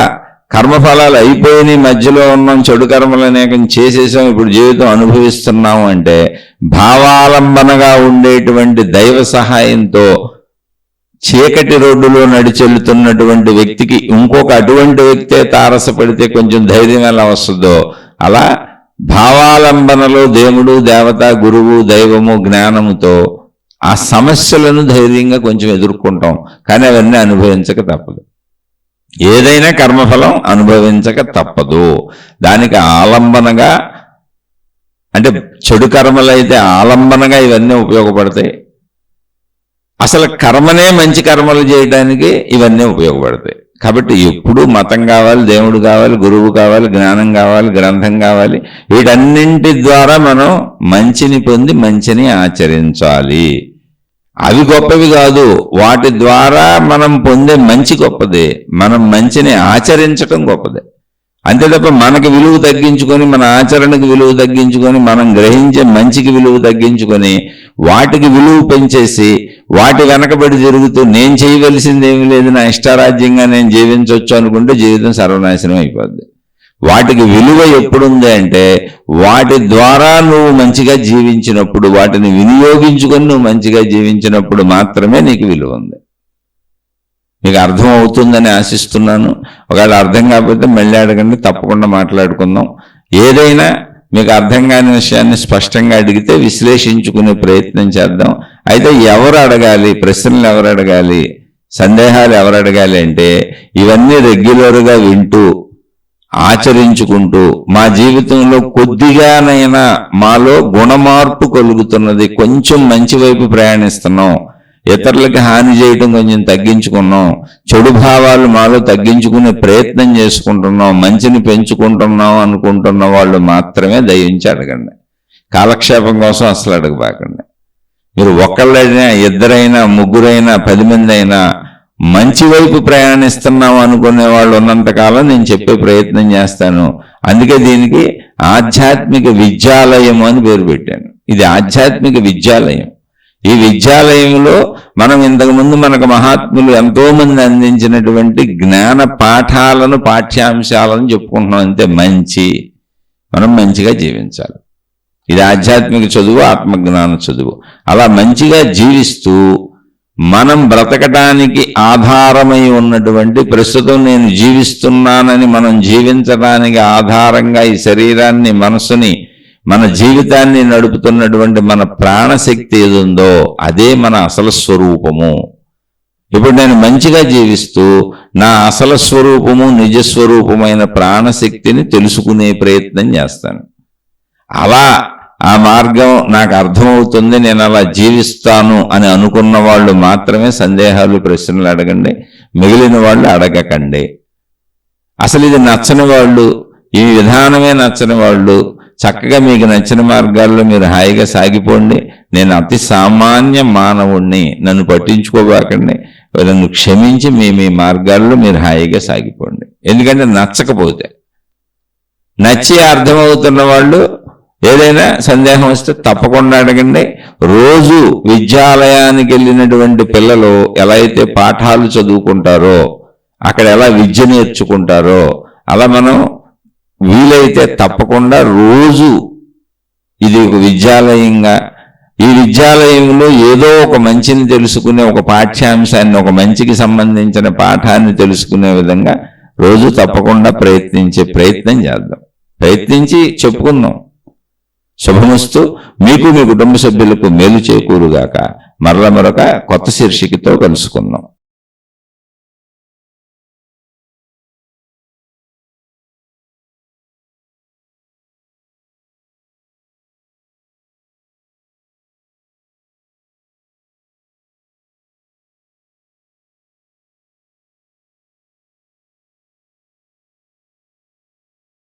కర్మఫలాలు అయిపోయినాయి, మధ్యలో ఉన్నాం, చెడు కర్మలు అనేకం చేసేసాం, ఇప్పుడు జీవితం అనుభవిస్తున్నాము అంటే భావాలంబనగా ఉండేటువంటి దైవ సహాయంతో చీకటి రోడ్డులో నడిచెళ్తున్నటువంటి వ్యక్తికి ఇంకొక అటువంటి వ్యక్తే తారసపడితే కొంచెం ధైర్యం ఎలా వస్తుందో అలా భావాలంబనలో దేవుడు, దేవత, గురువు, దైవము, జ్ఞానముతో ఆ సమస్యలను ధైర్యంగా కొంచెం ఎదుర్కొంటాం. కానీ అవన్నీ అనుభవించక తప్పదు. ఏదైనా కర్మఫలం అనుభవించక తప్పదు. దానికి ఆలంబనగా అంటే చెడు కర్మలైతే ఆలంబనగా ఇవన్నీ ఉపయోగపడతాయి. అసలు కర్మనే మంచి కర్మలు చేయడానికి ఇవన్నీ ఉపయోగపడతాయి. కాబట్టి ఎప్పుడూ మతం కావాలి, దేవుడు కావాలి, గురువు కావాలి, జ్ఞానం కావాలి, గ్రంథం కావాలి. వీటన్నింటి ద్వారా మనం మంచిని పొంది మంచిని ఆచరించాలి. అవి గొప్పవి కాదు, వాటి ద్వారా మనం పొందే మంచి గొప్పదే, మనం మంచిని ఆచరించటం గొప్పదే. అంతే తప్ప మనకి విలువ తగ్గించుకొని, మన ఆచరణకు విలువ తగ్గించుకొని, మనం గ్రహించే మంచికి విలువ తగ్గించుకొని వాటికి విలువ పెంచేసి వాటి వెనకబడి జరుగుతూ నేను చేయవలసింది ఏమీ లేదు, నా ఇష్టారాజ్యంగా నేను జీవించవచ్చు అనుకుంటే జీవితం సర్వనాశనం అయిపోద్ది. వాటికి విలువ ఎప్పుడుంది అంటే వాటి ద్వారా నువ్వు మంచిగా జీవించినప్పుడు, వాటిని వినియోగించుకొని నువ్వు మంచిగా జీవించినప్పుడు మాత్రమే నీకు విలువ ఉంది. మీకు అర్థం అవుతుందని ఆశిస్తున్నాను. ఒకవేళ అర్థం కాకపోతే మళ్ళీ అడగండి, తప్పకుండా మాట్లాడుకుందాం. ఏదైనా మీకు అర్థం కాని విషయాన్ని స్పష్టంగా అడిగితే విశ్లేషించుకునే ప్రయత్నం చేద్దాం. అయితే ఎవరు అడగాలి, ప్రశ్నలు ఎవరు అడగాలి, సందేహాలు ఎవరు అడగాలి అంటే ఇవన్నీ రెగ్యులర్గా వింటూ ఆచరించుకుంటూ మా జీవితంలో కొద్దిగానైనా మాలో గుణమార్పు కలుగుతున్నది, కొంచెం మంచి వైపు ప్రయాణిస్తున్నాం, ఇతరులకి హాని చేయటం కొంచెం తగ్గించుకున్నాం, చెడు భావాలు మాలో తగ్గించుకునే ప్రయత్నం చేసుకుంటున్నాం, మంచిని పెంచుకుంటున్నాం అనుకుంటున్న వాళ్ళు మాత్రమే దయించి అడగండి. కాలక్షేపం కోసం అసలు అడగబాకండి. మీరు ఒకళ్ళైనా, ఇద్దరైనా, ముగ్గురైనా, 10 మంది అయినా మంచి వైపు ప్రయాణిస్తున్నాం అనుకునే వాళ్ళు ఉన్నంతకాలం నేను చెప్పే ప్రయత్నం చేస్తాను. అందుకే దీనికి ఆధ్యాత్మిక విద్యాలయం అని పేరు పెట్టాను. ఇది ఆధ్యాత్మిక విద్యాలయం. ఈ విద్యాలయంలో మనం ఇంతకుముందు మనకు మహాత్ములు ఎంతో మంది అందించినటువంటి జ్ఞాన పాఠాలను, పాఠ్యాంశాలను చెప్పుకుంటున్నాం. అంతే. మనం మంచిగా జీవించాలి. ఇది ఆధ్యాత్మిక చదువు, ఆత్మజ్ఞాన చదువు. అలా మంచిగా జీవిస్తూ మనం బ్రతకటానికి ఆధారమై ఉన్నటువంటి, ప్రస్తుతం నేను జీవిస్తున్నానని మనం జీవించడానికి ఆధారంగా ఈ శరీరాన్ని, మనసుని, మన జీవితాన్ని నడుపుతున్నటువంటి మన ప్రాణశక్తి ఏది ఉందో అదే మన అసలు స్వరూపము. ఇప్పుడు నేను మంచిగా జీవిస్తూ నా అసలు స్వరూపము, నిజస్వరూపమైన ప్రాణశక్తిని తెలుసుకునే ప్రయత్నం చేస్తాను. అలా ఆ మార్గం నాకు అర్థమవుతుంది, నేను అలా జీవిస్తాను అని అనుకున్న వాళ్ళు మాత్రమే సందేహాలు, ప్రశ్నలు అడగండి. మిగిలిన వాళ్ళు అడగకండి. అసలు ఇది నచ్చని వాళ్ళు, ఈ విధానమే నచ్చని వాళ్ళు చక్కగా మీకు నచ్చిన మార్గాల్లో మీరు హాయిగా సాగిపోండి. నేను అతి సామాన్య మానవుణ్ణి, నన్ను పట్టించుకోబాకండి, నన్ను క్షమించి మీ మార్గాల్లో మీరు హాయిగా సాగిపోండి. ఎందుకంటే నచ్చకపోతే, నచ్చి అర్థమవుతున్న వాళ్ళు ఏదైనా సందేహం వస్తే తప్పకుండా అడగండి. రోజు విద్యాలయానికి వెళ్ళినటువంటి పిల్లలు ఎలా అయితే పాఠాలు చదువుకుంటారో, అక్కడ ఎలా విద్య నేర్చుకుంటారో, అలా మనం వీలైతే తప్పకుండా రోజు ఇది ఒక విద్యాలయంగా, ఈ విద్యాలయంలో ఏదో ఒక మంచిని తెలుసుకునే ఒక పాఠ్యాంశాన్ని, ఒక మంచికి సంబంధించిన పాఠాన్ని తెలుసుకునే విధంగా రోజు తప్పకుండా ప్రయత్నం చేద్దాం. ప్రయత్నించి చెప్పుకుందాం. శుభమస్తు. మీకు, మీ కుటుంబ సభ్యులకు మేలు చేకూరుగాక. మరొక కొత్త శీర్షికతో కలుసుకుందాం.